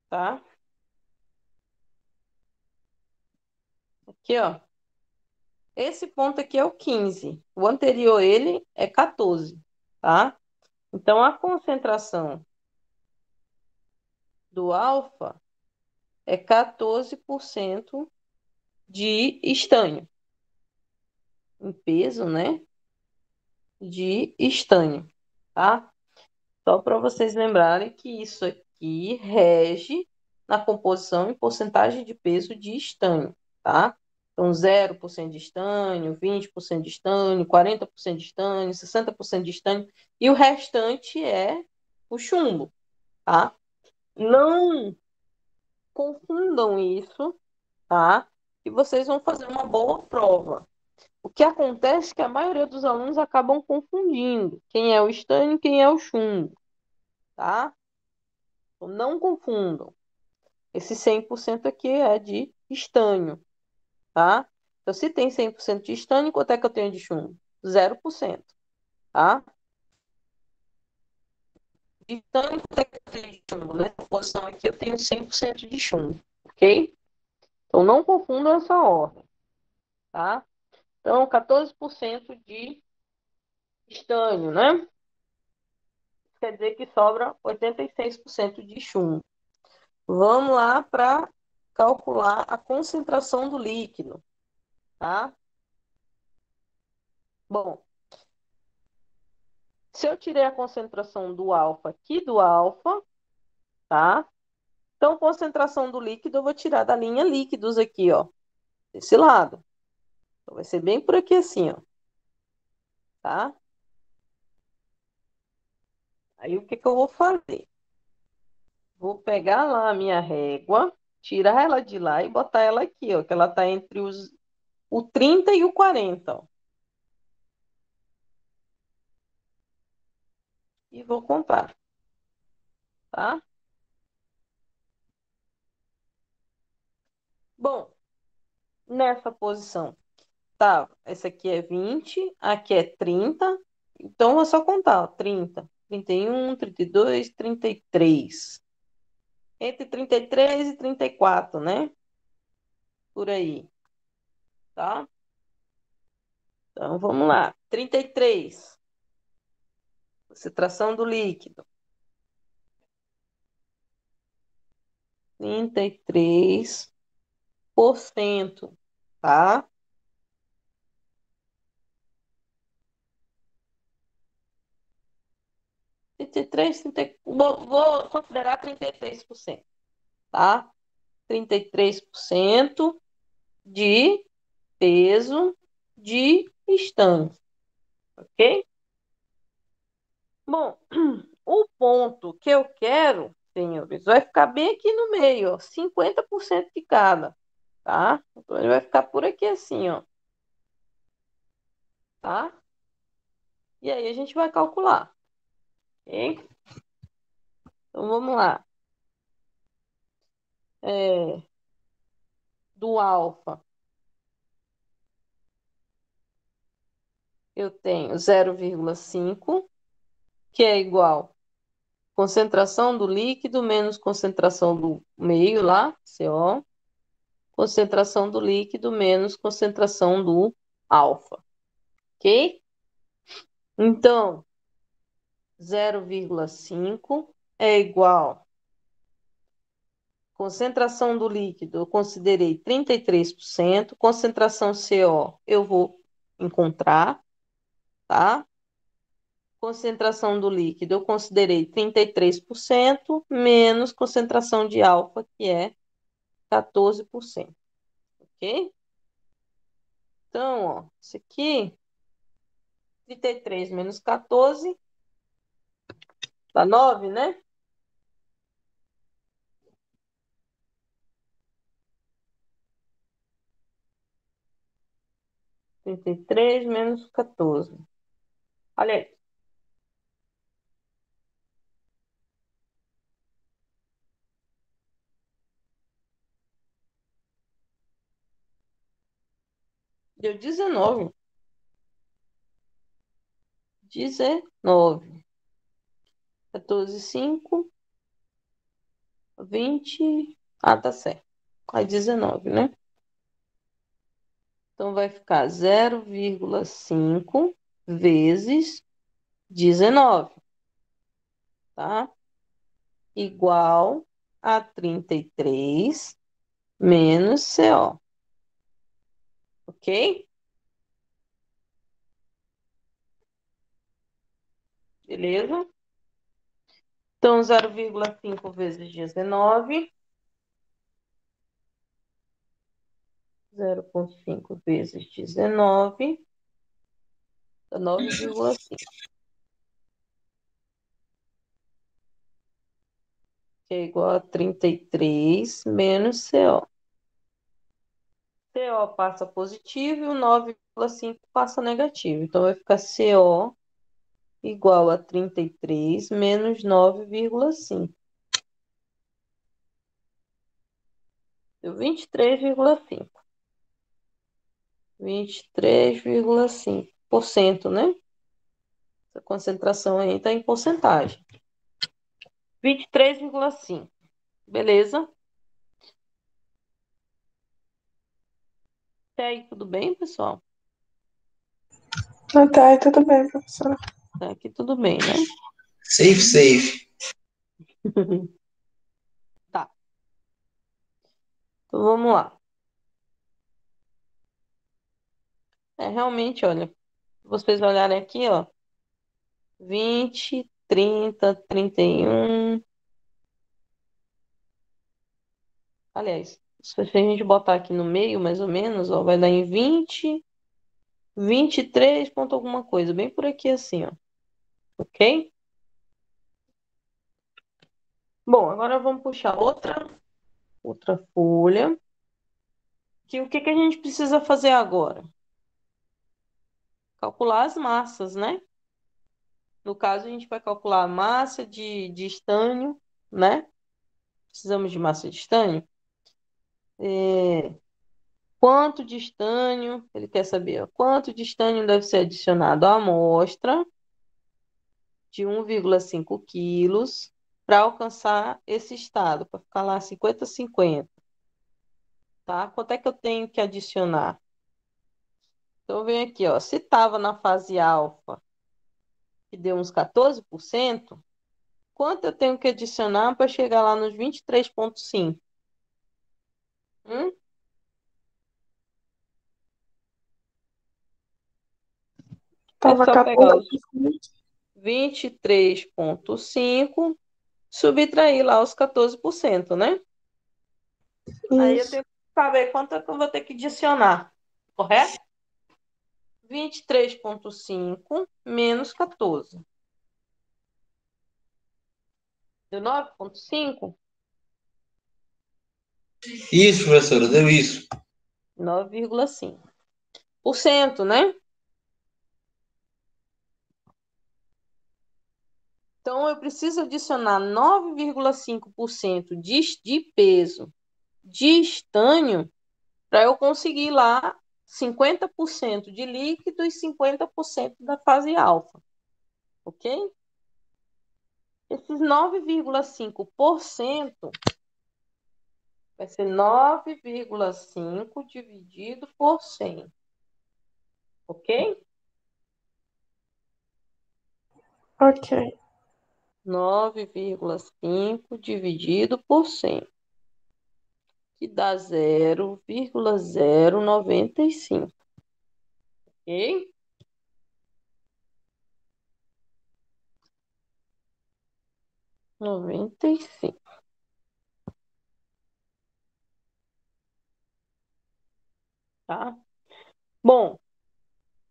Tá? Aqui, ó. Esse ponto aqui é o 15. O anterior a ele é 14, tá? Então, a concentração do alfa é 14% de estânio. Em peso, né? De estânio, tá? Só para vocês lembrarem que isso aqui rege na composição em porcentagem de peso de estânio, tá? Então, 0% de estânio, 20% de estânio, 40% de estânio, 60% de estânio, e o restante é o chumbo, tá? Não confundam isso, tá? E vocês vão fazer uma boa prova. O que acontece é que a maioria dos alunos acabam confundindo quem é o estânio e quem é o chumbo, tá? Então, não confundam. Esse 100% aqui é de estânio, tá? Então, se tem 100% de estânio, quanto é que eu tenho de chumbo? 0%, tá? De estânio, quanto é que eu tenho de chumbo? Nessa posição aqui, eu tenho 100% de chumbo, ok? Então, não confundam essa ordem, tá? Então, 14% de estânio, né? Quer dizer que sobra 86% de chumbo. Vamos lá para calcular a concentração do líquido, tá? Bom, se eu tirei a concentração do alfa aqui do alfa, tá? Então, concentração do líquido eu vou tirar da linha líquidos aqui, ó. Desse lado. Então, vai ser bem por aqui assim, ó. Tá? Aí, o que que eu vou fazer? Vou pegar lá a minha régua, tirar ela de lá e botar ela aqui, ó. Que ela tá entre o 30 e o 40, ó. E vou contar, tá? Bom, nessa posição, tá? Essa aqui é 20, aqui é 30. Então, é só contar, ó. 30, 31, 32, 33. Entre 33 e 34, né? Por aí, tá? Então, vamos lá. 33, concentração do líquido. 33%, tá? 33, 30, vou considerar 33%, tá? 33% de peso de estanque, ok? Bom, o ponto que eu quero, senhores, vai ficar bem aqui no meio, ó, 50% de cada, tá? Então, ele vai ficar por aqui assim, ó, tá? E aí a gente vai calcular, ok? Então, vamos lá. Do alfa, eu tenho 0,5, que é igual concentração do líquido menos concentração do meio lá, CO, concentração do líquido menos concentração do alfa, ok? Então, 0,5 é igual concentração do líquido, eu considerei 33%, concentração CO eu vou encontrar, tá? Concentração do líquido eu considerei 33%, menos concentração de alfa, que é 14%, ok? Então, ó, isso aqui, 33 menos 14, dá 9, né? 33 menos 14. Olha aí. Deu 19. 19. 14, 5, 20. Ah, tá certo. Aí 19, né? Então vai ficar 0,5 vezes 19, tá? Igual a 33 menos CO. Ok? Beleza? Então, 0,5 vezes 19. 0,5 vezes 19. Dá 9,5. Que é igual a 33 menos CO. CO passa positivo e o 9,5 passa negativo. Então, vai ficar CO igual a 33 menos 9,5. Deu 23,5. 23,5%, né? Essa concentração aí está em porcentagem. 23,5%. Beleza? Até aí, tudo bem, pessoal? Até aí tudo bem, professora. Até aqui tudo bem, né? Safe, safe. Tá. Então vamos lá. Realmente, olha, vocês olharem aqui, ó, 20, 30, 31. Aliás, se a gente botar aqui no meio, mais ou menos, ó, vai dar em 20, 23 ponto alguma coisa, bem por aqui assim, ó. Ok? Bom, agora vamos puxar outra folha. O que a gente precisa fazer agora? Calcular as massas, né? No caso, a gente vai calcular a massa de estânio, né? Precisamos de massa de estânio. Quanto de estânio, ele quer saber, ó, quanto de estânio deve ser adicionado à amostra de 1,5 quilos para alcançar esse estado, para ficar lá 50-50, tá? Quanto é que eu tenho que adicionar? Então, eu venho aqui, ó, se estava na fase alfa, que deu uns 14%, quanto eu tenho que adicionar para chegar lá nos 23,5? É Tava só pegar 14. os 23,5, subtrair lá os 14%, né? Aí eu Isso. tenho que saber quanto é que eu vou ter que adicionar, correto? 23,5 menos 14. Deu 9,5? Isso, professora, deu isso. 9,5%, né? Então, eu preciso adicionar 9,5% de peso de estânio para eu conseguir lá 50% de líquido e 50% da fase alfa. Ok? Esses 9,5% vai ser 9,5 dividido por 100. Ok? Ok. 9,5 dividido por 100, que dá 0,095. Ok? Noventa e cinco. Tá? Bom,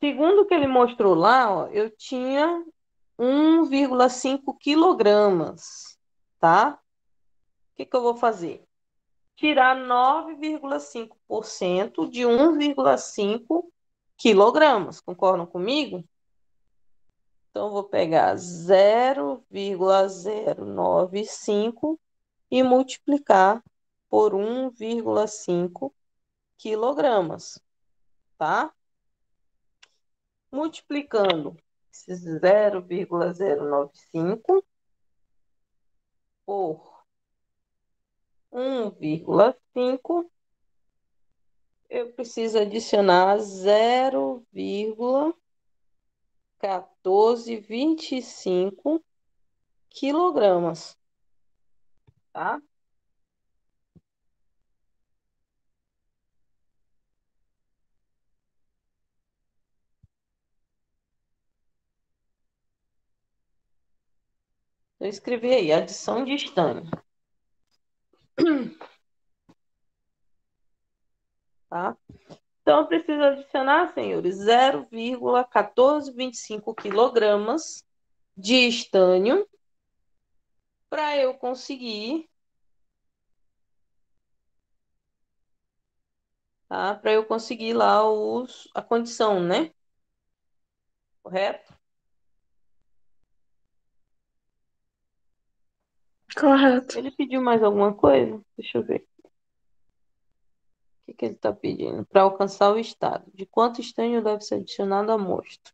segundo o que ele mostrou lá, ó, eu tinha 1,5 quilogramas, tá? O que eu vou fazer? Tirar 9,5% de 1,5 quilogramas. Concordam comigo? Então, eu vou pegar 0,095 e multiplicar por 1,5 quilogramas, tá? Multiplicando esses 0,095 por 1,5, eu preciso adicionar 0,1425 quilogramas, tá? Eu escrevi aí, adição de estânio, tá? Então, eu preciso adicionar, senhores, 0,1425 quilogramas de estânio para eu conseguir, tá? Para eu conseguir lá a condição, né? Correto? Correto. Ele pediu mais alguma coisa? Deixa eu ver. que ele está pedindo? Para alcançar o estado. De quanto estanho deve ser adicionado à amostra?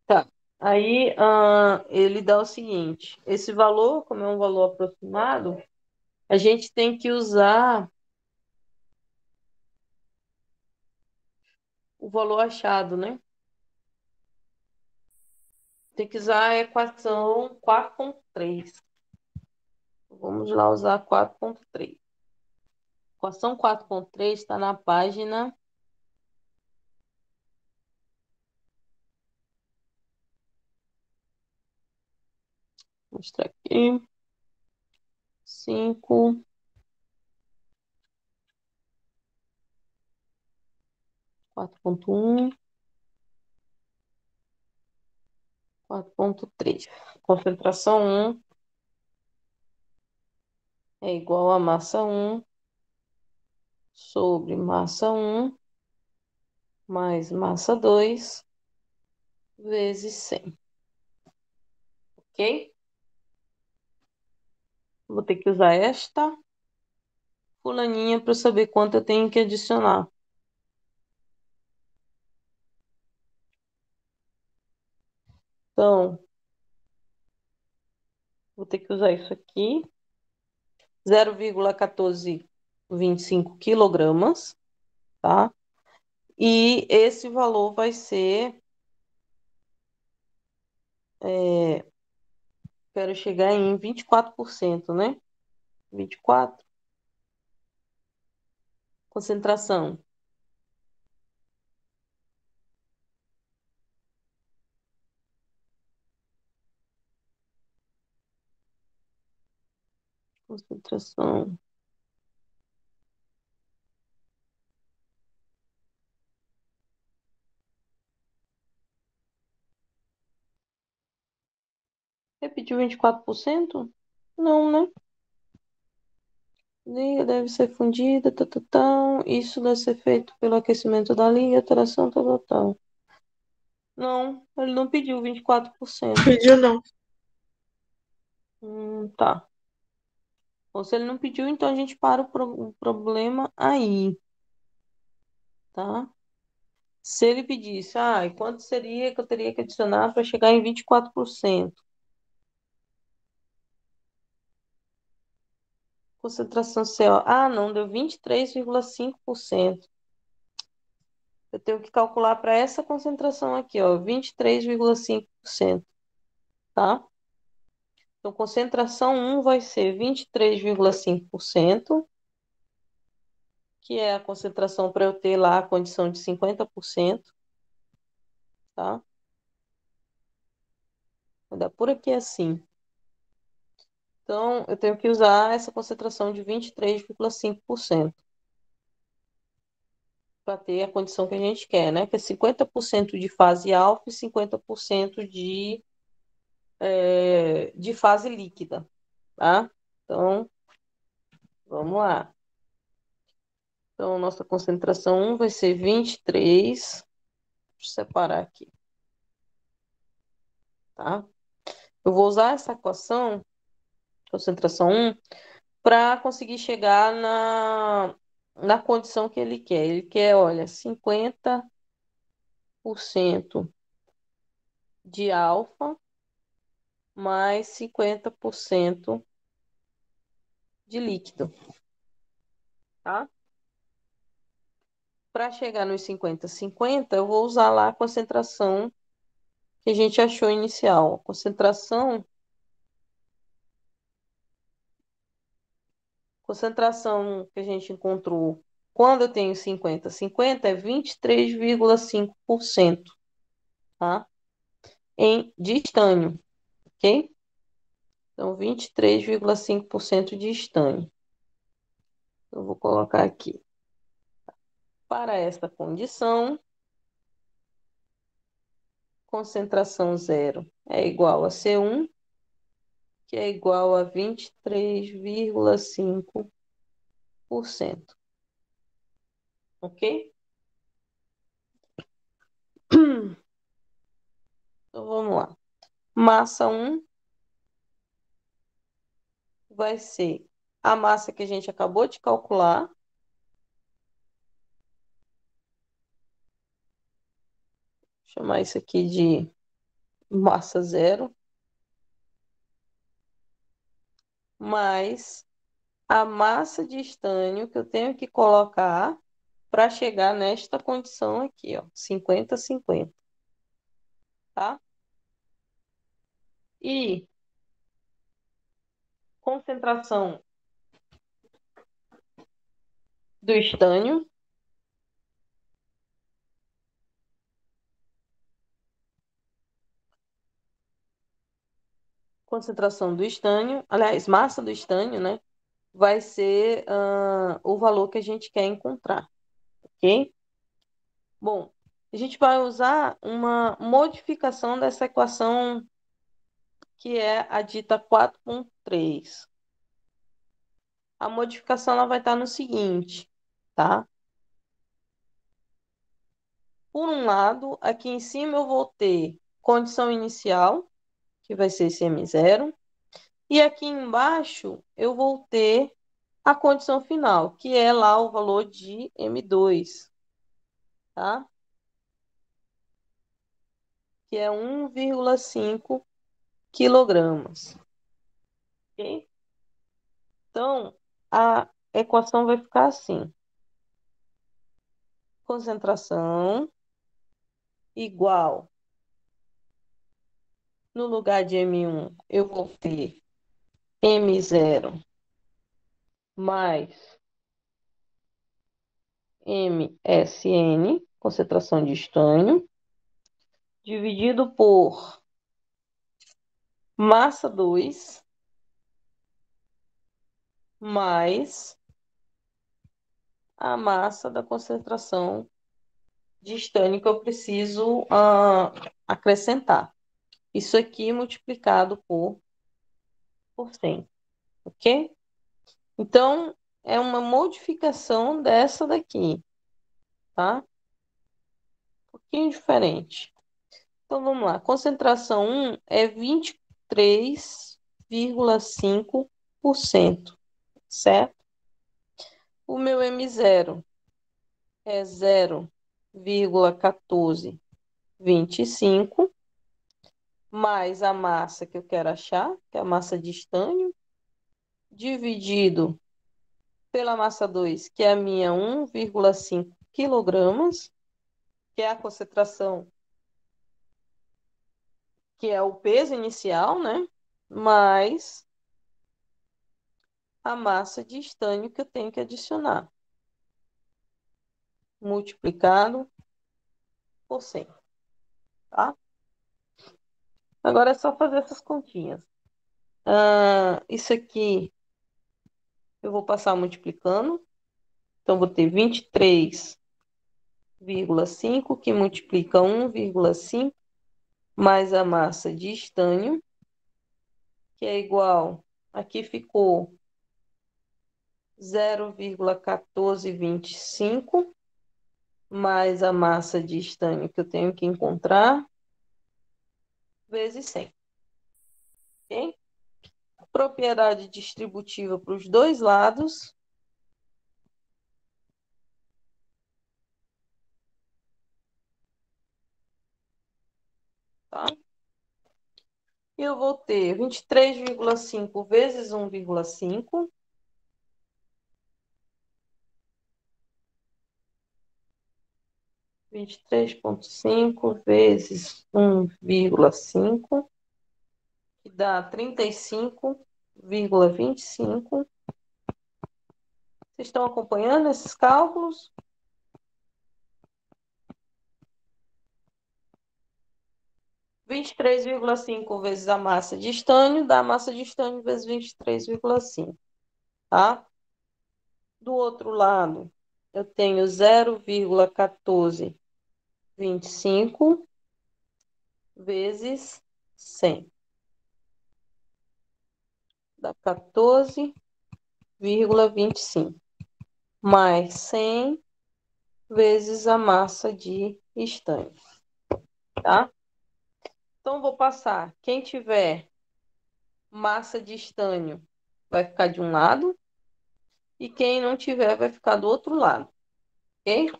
Tá. Aí, ele dá o seguinte: esse valor, como é um valor aproximado, a gente tem que usar o valor achado, né? Tem que usar a equação 4.3. Vamos lá usar 4.3. Equação 4.3 está na página. Vou mostrar aqui. 5. 4.1. 4.3. Concentração 1 é igual a massa 1 sobre massa 1 mais massa 2 vezes 100. Ok? Vou ter que usar esta fulaninha para saber quanto eu tenho que adicionar. Então, vou ter que usar isso aqui. 0,1425 quilogramas, tá? E esse valor vai ser... quero chegar em 24%, né? 24. Concentração. Concentração. Repetiu 24%? Não, né? Liga deve ser fundida, Isso deve ser feito pelo aquecimento da liga, tração, Não, ele não pediu 24%. Pediu não. Tá. Ou se ele não pediu, então a gente para o problema aí, tá? Se ele pedisse, e quanto seria que eu teria que adicionar para chegar em 24%? Concentração CO. Não, deu 23,5%. Eu tenho que calcular para essa concentração aqui, ó, 23,5%, tá? Então, concentração 1 vai ser 23,5%, que é a concentração para eu ter lá a condição de 50%, tá? Vou dar por aqui assim. Então, eu tenho que usar essa concentração de 23,5% para ter a condição que a gente quer, né? Que é 50% de fase alfa e 50% de fase líquida, tá? Então, vamos lá. Então, nossa concentração 1 vai ser 23. Deixa eu separar aqui, tá? Eu vou usar essa equação, concentração 1, para conseguir chegar na condição que ele quer. Ele quer, olha, 50% de alfa mais 50% de líquido, tá? Para chegar nos 50-50, eu vou usar lá a concentração que a gente achou inicial. A concentração que a gente encontrou quando eu tenho 50-50 é 23,5%, tá? De estânio, ok? Então, 23,5% de estânio. Eu vou colocar aqui. Para esta condição, concentração 0 é igual a C1, que é igual a 23,5%. Ok? Então, vamos lá. Massa 1 vai ser a massa que a gente acabou de calcular. Vou chamar isso aqui de massa 0. Mais a massa de estânio que eu tenho que colocar para chegar nesta condição aqui, ó, 50-50, tá? E concentração do estânio, aliás, massa do estânio, né? Vai ser o valor que a gente quer encontrar, ok? Bom, a gente vai usar uma modificação dessa equação que é a dita 4.3. A modificação ela vai estar no seguinte, tá? Por um lado, aqui em cima eu vou ter condição inicial, que vai ser esse M0, e aqui embaixo eu vou ter a condição final, que é lá o valor de M2, tá? Que é 1,5 quilogramas. Ok? Então, a equação vai ficar assim. Concentração igual. No lugar de M1, eu vou ter M0 mais MSN, concentração de estânio, dividido por massa 2 mais a massa da concentração de estânio que eu preciso acrescentar. Isso aqui multiplicado por 100, ok? Então, é uma modificação dessa daqui, tá? Um pouquinho diferente. Então, vamos lá. Concentração 1 é 23,5%, certo? O meu M0 é 0,1425, mais a massa que eu quero achar, que é a massa de estânio, dividido pela massa 2, que é a minha 1,5 quilogramas, que é a concentração, que é o peso inicial, né? Mais a massa de estânio que eu tenho que adicionar, multiplicado por 100, tá? Agora é só fazer essas continhas. Isso aqui eu vou passar multiplicando. Então, vou ter 23,5 que multiplica 1,5 mais a massa de estânio, que é igual, aqui ficou 0,1425 mais a massa de estânio que eu tenho que encontrar, vezes 100. Ok? Propriedade distributiva para os dois lados. Tá? E eu vou ter 23,5 vezes 1,5. 23,5 vezes 1,5, que dá 35,25. Vocês estão acompanhando esses cálculos? 23,5 vezes a massa de estânio, dá a massa de estânio vezes 23,5, tá? Do outro lado, eu tenho 0,1425 vezes 100. Dá 14,25. Mais 100 vezes a massa de estanho. Tá? Então, vou passar. Quem tiver massa de estanho vai ficar de um lado. E quem não tiver vai ficar do outro lado. Ok?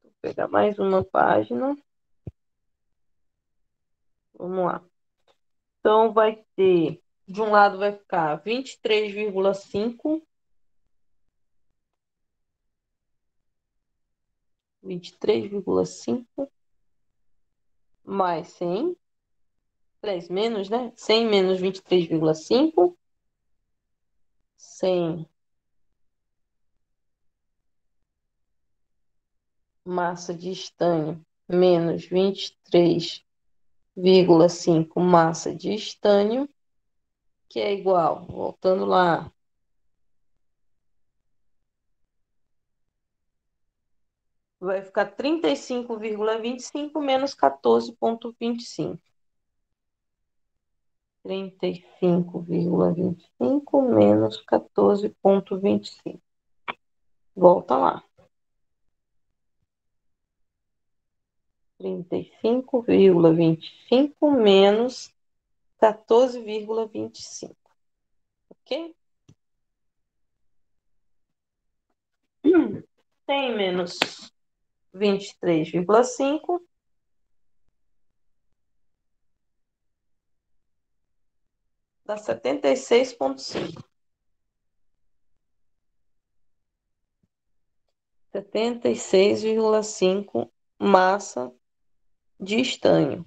Vou pegar mais uma página. Vamos lá. Então, vai ter... De um lado vai ficar 23,5. 23,5 mais 100. 3 menos, né? 100 menos 23,5. 100 massa de estanho menos 23,5 massa de estanho, que é igual, voltando lá, vai ficar 35,25 menos 14,25. 35,25 menos 14,25. Volta lá. 35,25 menos 14,25. Ok? 100 menos 23,5 dá 76,5. 76,5 massa de estanho.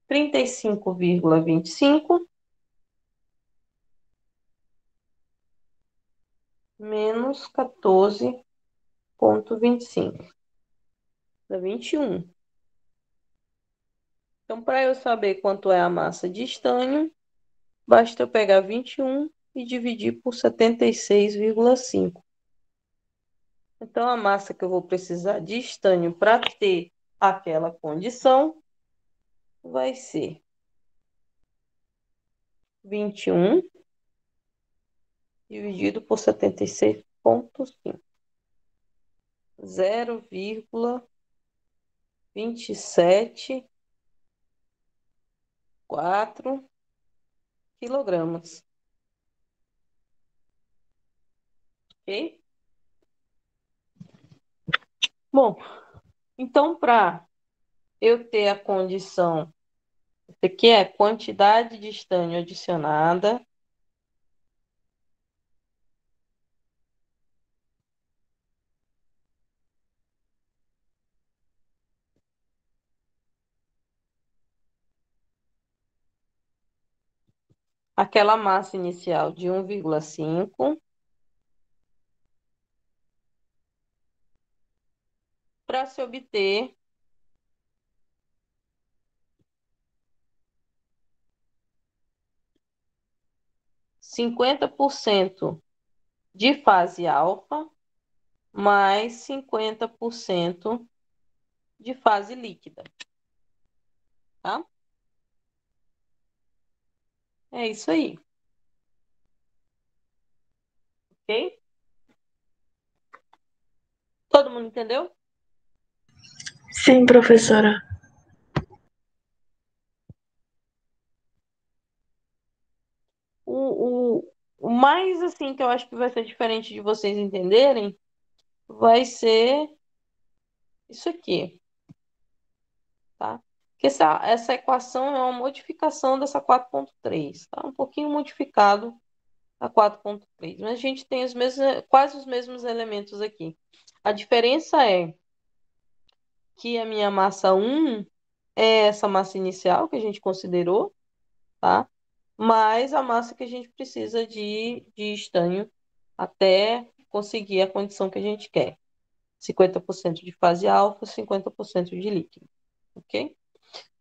35,25 menos 14,25 dá 21. Então, para eu saber quanto é a massa de estanho, basta eu pegar 21 e dividir por 76,5. Então, a massa que eu vou precisar de estanho para ter aquela condição vai ser 21 dividido por 76,5. 0,274 quilogramas. Ok? Bom, então, para eu ter a condição, isso aqui é quantidade de estanho adicionada aquela massa inicial de 1,5 para se obter cinquenta por cento de fase alfa mais 50% de fase líquida. Tá? É isso aí. Ok? Todo mundo entendeu? Sim, professora. O mais assim que eu acho que vai ser diferente de vocês entenderem vai ser isso aqui, tá? Porque essa equação é uma modificação dessa 4,3, tá? Um pouquinho modificado a 4,3, mas a gente tem quase os mesmos elementos aqui. A diferença é que a minha massa 1 é essa massa inicial que a gente considerou, tá? Mais a massa que a gente precisa de estanho até conseguir a condição que a gente quer. 50% de fase alfa, 50% de líquido, ok?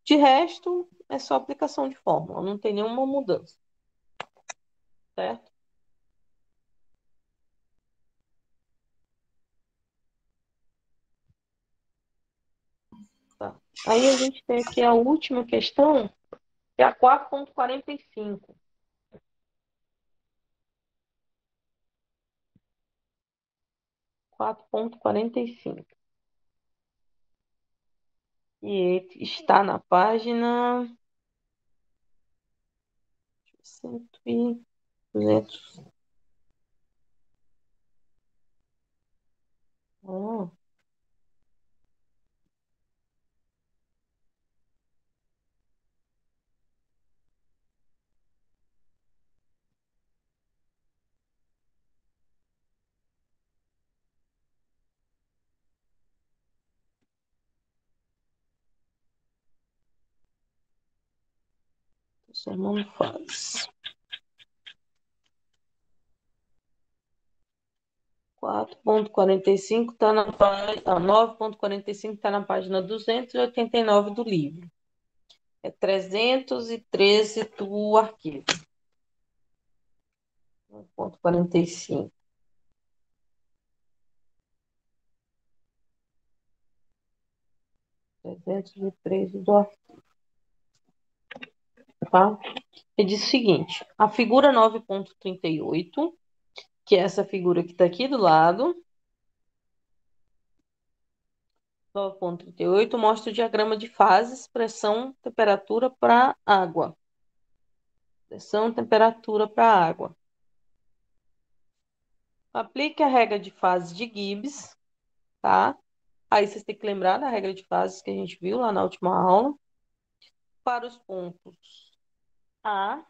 De resto, é só aplicação de fórmula, não tem nenhuma mudança, certo? Tá. Aí a gente tem aqui a última questão, que é a 4.45. E está na página 200. Oh. Sermão faz. 4.45 está na página. 9.45 está na página 289 do livro. É 313 do arquivo. 9.45. Do arquivo. Tá? Ele diz o seguinte: a figura 9.38, que é essa figura que está aqui do lado, 9.38 mostra o diagrama de fases, pressão, temperatura para água. Pressão, temperatura para água. Aplique a regra de fases de Gibbs, tá? Aí vocês têm que lembrar da regra de fases que a gente viu lá na última aula. Para os pontos A,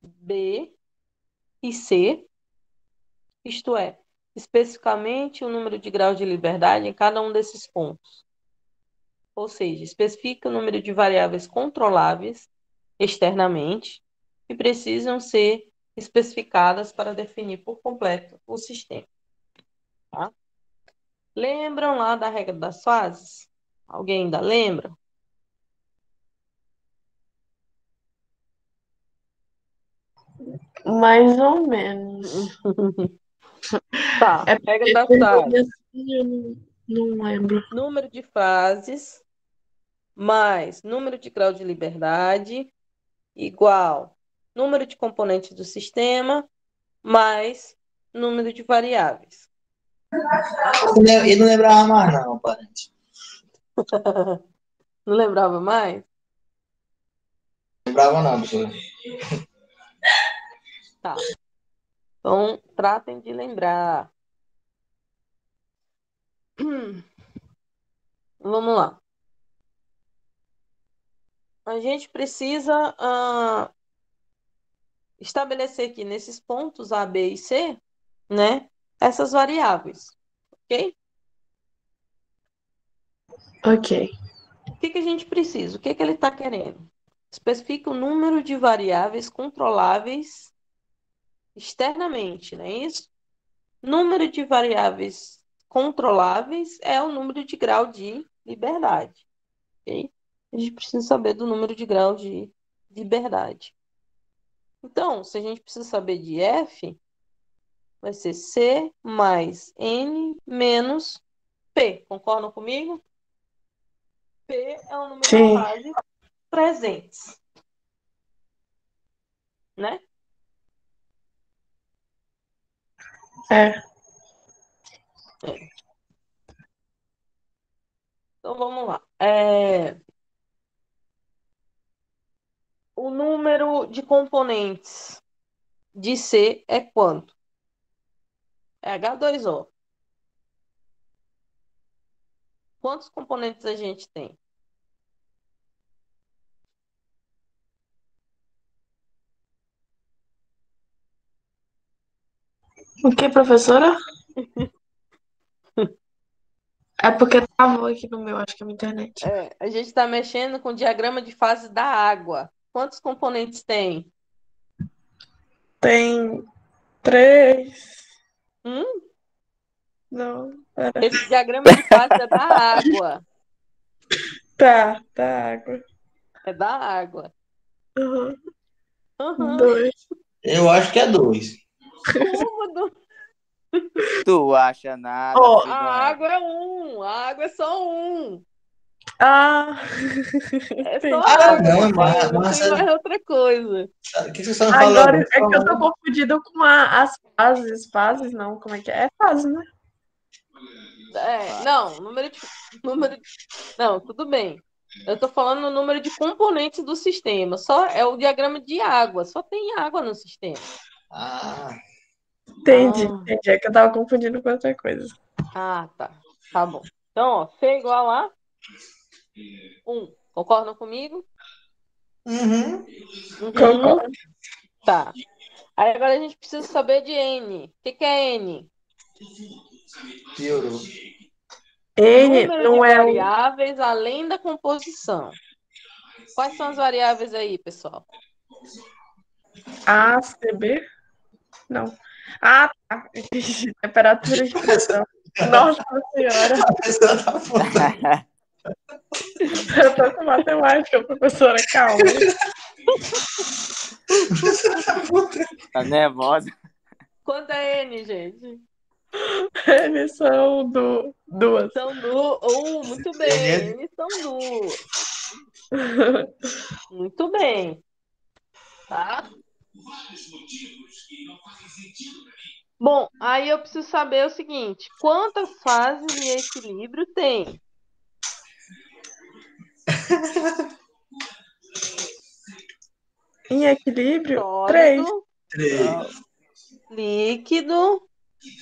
B e C, isto é, especificamente o número de graus de liberdade em cada um desses pontos. Ou seja, especifica o número de variáveis controláveis externamente que precisam ser especificadas para definir por completo o sistema. Tá? Lembram lá da regra das fases? Alguém ainda lembra? Mais ou menos. Tá, É regra porque das terminou fases. assim, eu não lembro. Número de fases mais número de grau de liberdade igual número de componentes do sistema mais número de variáveis. Ele não lembrava mais, não, parente. Não lembrava mais? Lembrava não, professor. Tá. Então, tratem de lembrar. Vamos lá. A gente precisa estabelecer aqui nesses pontos A, B e C, né, essas variáveis, ok? Ok. O que a gente precisa? O que ele está querendo? Especifica o número de variáveis controláveis externamente, não é isso? Número de variáveis controláveis é o número de grau de liberdade, ok? A gente precisa saber do número de grau de liberdade. Então, se a gente precisa saber de F, vai ser C mais N menos P. Concordam comigo? P é o número de Sim. fases presentes, né? É. Então, vamos lá. O número de componentes de C é quanto? É H2O. Quantos componentes a gente tem? O que, professora? É porque travou aqui no meu, acho que é a minha internet. A gente está mexendo com o diagrama de fase da água. Quantos componentes tem? Tem 3. Hum? Não, pera. Esse diagrama de fase é da água. Tá, água. É da água. Uhum. Uhum. 2. Eu acho que é 2. Cômodo. Tu acha nada, Ó, filho A de uma égua. água é um. A água é só um. Ah, É só entendi. Ah, água, não, não mas tem mais outra coisa. o que vocês estão Agora falando? é que eu tô confundida com as fases. Fases não, como é que é? É fase, né? Não, número, não, tudo bem. Eu tô falando no número de componentes do sistema. Só é o diagrama de água. Só tem água no sistema. Ah, Entendi, Ah, entendi. É que eu tava confundindo com outra coisa. tá. Tá bom. Então, ó, C é igual a 1. Concordam comigo? uhum. Uhum. Concordo. Tá. Aí agora a gente precisa saber de N. O que é N? Piorou. N Número de não é o variáveis além da composição. Quais são as variáveis aí, pessoal? A, C, B? Não. Ah, tá. Entendi. Temperatura de pressão. Nossa Senhora. A pessoa tá apontando. Eu tô com matemática, professora. Calma. Tá nervosa? Quanto é N, gente? Eles são duas. São duas. Muito bem. N são duas. Muito bem. Tá? Bom, aí eu preciso saber o seguinte: quantas fases em equilíbrio tem? Em equilíbrio, 3. Sólido, Três. líquido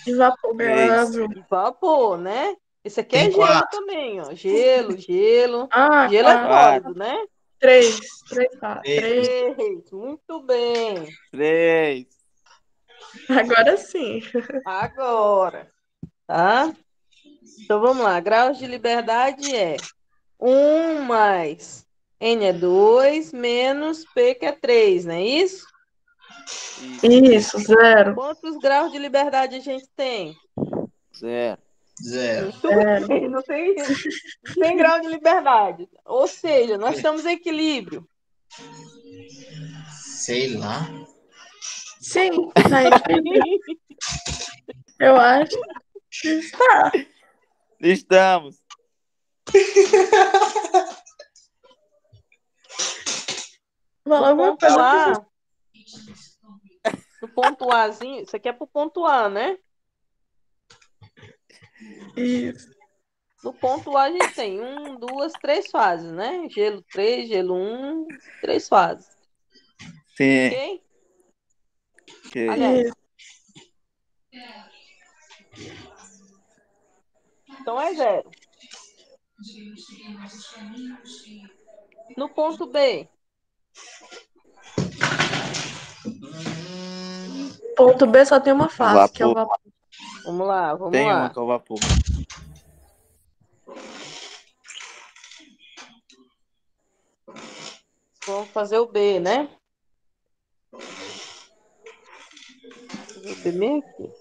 E vapor Três. gasoso. e vapor, né? Esse aqui é Tem gelo quatro. também, ó. Gelo, gelo. Ah, Gelo é 4. Quatro. sólido, né? 3. 3, tá. Três. 3. Muito bem. Três. Agora sim. Agora, tá? Então vamos lá. Graus de liberdade é 1 mais N é 2 menos P que é 3, não é isso? Isso, 0. Quantos graus de liberdade a gente tem? Zero. Zero. Muito bem, não tem grau de liberdade. Ou seja, nós estamos em equilíbrio. Sei lá. Sim, tá em equilíbrio. Eu acho que está. Estamos. Fala No alguma ponto coisa pra A, no ponto Azinho, isso aqui é pro ponto A, né? Isso. No ponto A a gente tem 1, 2, 3 fases, né? Gelo 3, gelo 1, 3 fases. Sim. Ok? Ok. Aliás, Isso. então é 0. No ponto B, Ponto B só tem uma fase, que é o Vapor. vapor. vamos lá, vamos Tem uma lá. que é o vapor. Vamos fazer o B, né? Vou fazer o B meio aqui.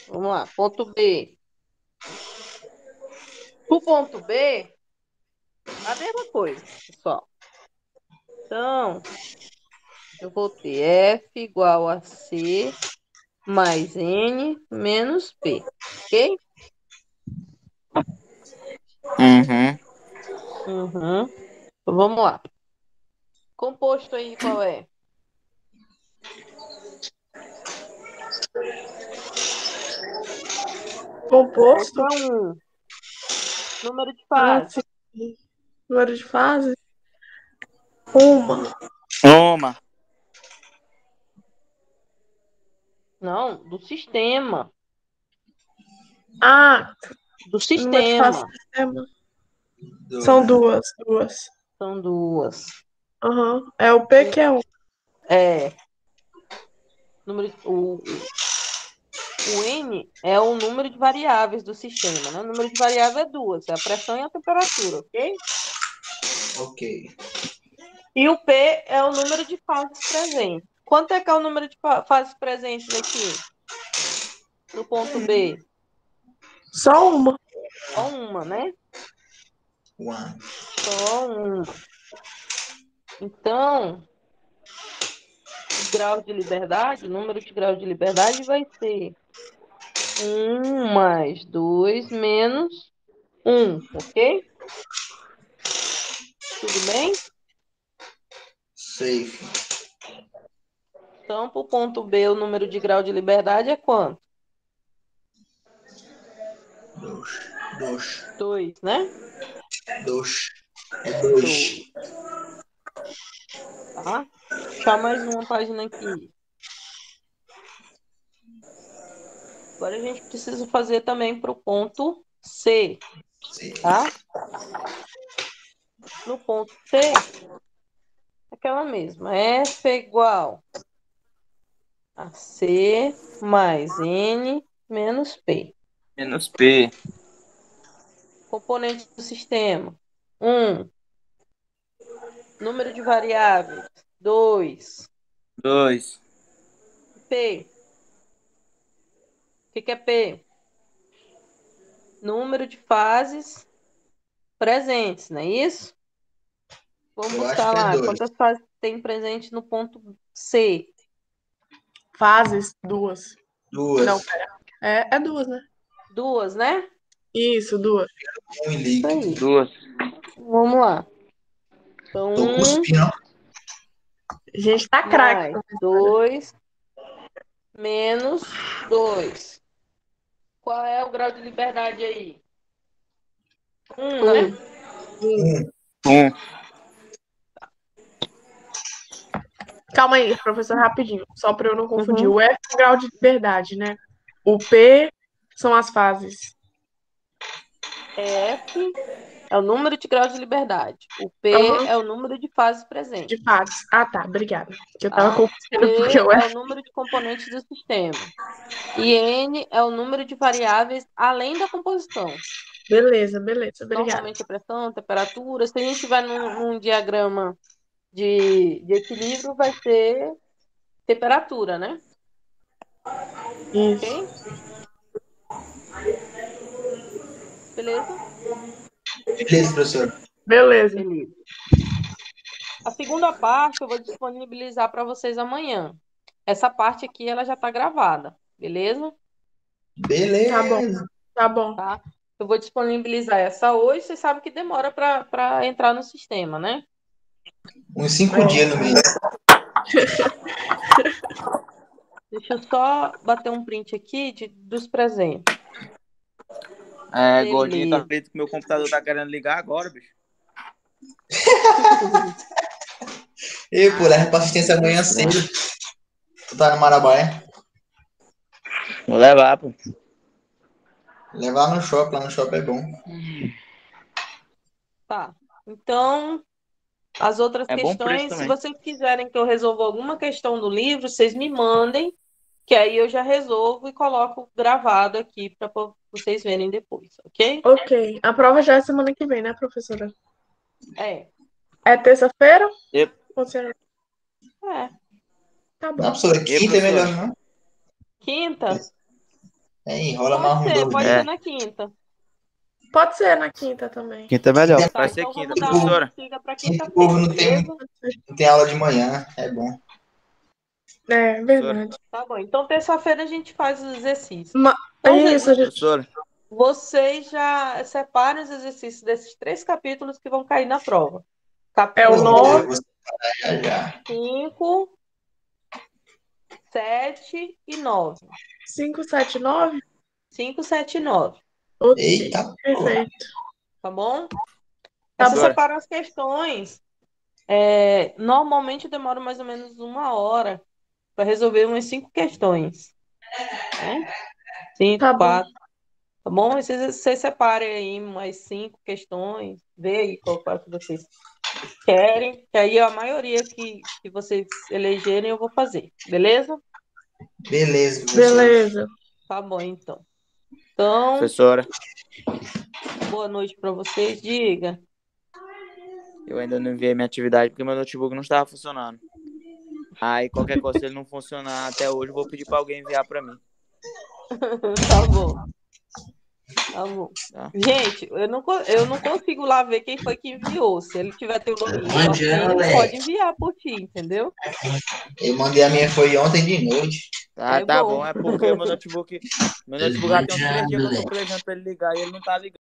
Vamos lá, ponto B. O ponto B, a mesma coisa, pessoal. Então, eu vou ter F igual a C mais N menos P. Ok? Uhum. Uhum. Então, vamos lá. Composto aí, qual é? Composto Composto? é 1. Número de Ah, fase. sim. Número de fase? Uma. Uma. Não, do sistema. Ah, Do número de fase sistema. do sistema. Dois. São duas. São duas. Aham. É o P que é um. É. O N é o número de variáveis do sistema, né? O número de variáveis é duas, é a pressão e a temperatura, ok? Ok. E o P é o número de fases presentes. Quanto é que é o número de fases presentes aqui? No ponto B? Só uma. Só uma, né? One. Só uma. Então, o grau de liberdade, o número de graus de liberdade vai ser mais 2 menos 1, ok? Tudo bem? Safe. Então, para o ponto B, o número de grau de liberdade é quanto? 2. 2, né? 2. É 2. 2, tá? Puxar mais uma página aqui. Agora a gente precisa fazer também para o ponto C, tá? No ponto C, aquela mesma. F é igual a C mais N menos P. Menos P. Componentes do sistema. 1. Número de variáveis. 2. 2. P. O que é P? Número de fases presentes, não é isso? Vamos Eu acho buscar que é lá. 2. Quantas fases tem presente no ponto C? Fases, 2. 2. Não, pera. É 2, né? 2, né? Isso, 2. 1 em Isso líquido. aí. 2. Vamos lá. Então, Tô cuspindo. A gente tá craque. mais 2 menos 2. Qual é o grau de liberdade aí? 1, né? 1. 1. Calma aí, professor, rapidinho. Só para eu não confundir. Uhum. O F é o grau de liberdade, né? O P são as fases. F é o número de graus de liberdade. O P Aham, é o número de fases presentes. de fases. Ah, tá. Obrigada. Que eu tava Tá? confundindo porque C o é F... o número de componentes do sistema. E N é o número de variáveis além da composição. Beleza, obrigada. Normalmente a pressão, temperatura. Se a gente tiver num diagrama de equilíbrio, vai ser temperatura, né? Isso. Ok? Beleza? Beleza, professor. Beleza. Beleza. A segunda parte eu vou disponibilizar para vocês amanhã. Essa parte aqui ela já está gravada, beleza? Tá bom, Beleza. tá bom. Tá? Eu vou disponibilizar essa hoje. Vocês sabem que demora para entrar no sistema, né? Uns 5 dias no mês. Deixa eu só bater um print aqui dos presentes. Gordinho, tá Beleza. vendo que meu computador tá querendo ligar agora, bicho. E, pô, leva pra assistência amanhã cedo. Tu tá no Marabaia? Vou levar, pô. Leva lá no shopping. Lá no shopping é bom. Tá. Então, as outras É bom preço questões, se também. vocês quiserem que eu resolva alguma questão do livro, vocês me mandem, que aí eu já resolvo e coloco gravado aqui para vocês verem depois, ok? Ok. A prova já é semana que vem, né, professora? É. É terça-feira? E, Ou será? É. Tá Não, bom. professora, quinta é melhor, professora? não? Quinta? Enrola mais um dois Pode dias. ser na quinta. Pinte ser na quinta também. Quinta é melhor. Quinta, Vai Tá, ser então quinta, vamos dar professora. siga para quinta o povo quinta-feira, beleza? não tem aula de manhã. É bom. É Professora. verdade. Tá bom. Então, terça-feira a gente faz os exercícios. Ma- Então, Isso, a gente... Professora. vocês já separem os exercícios desses 3 capítulos que vão cair na prova. É o Capítulo 9. Eu vou separar já já. 5, 7 e 9. 5, 7, 9? 5, 7 e 9, Ok, Eita, porra. perfeito. tá bom? Tá Você bom. separa as questões. Normalmente demora mais ou menos 1 hora para resolver umas 5 questões. Né? 5, Tá bom. 4. Tá bom? Vocês separem aí umas 5 questões. Vê aí qual que vocês querem. Que aí a maioria que vocês elegerem eu vou fazer. Beleza? Beleza, professor. Beleza. Tá bom, então. Então, Professora. boa noite para vocês. Diga. Eu ainda não enviei minha atividade porque meu notebook não estava funcionando. Aí qualquer coisa, se ele não funcionar até hoje, eu vou pedir pra alguém enviar pra mim. Tá bom. Tá bom. Tá. Gente, eu não consigo lá ver quem foi que enviou. Se ele tiver teu nome Mande ela, assim, ele Alex. pode enviar por ti, entendeu? Eu mandei a minha foi ontem de noite. Tá, É tá bom. bom. É porque meu notebook já tem uns 3 dias que eu tô pelejando pra ele ligar e ele não tá ligando.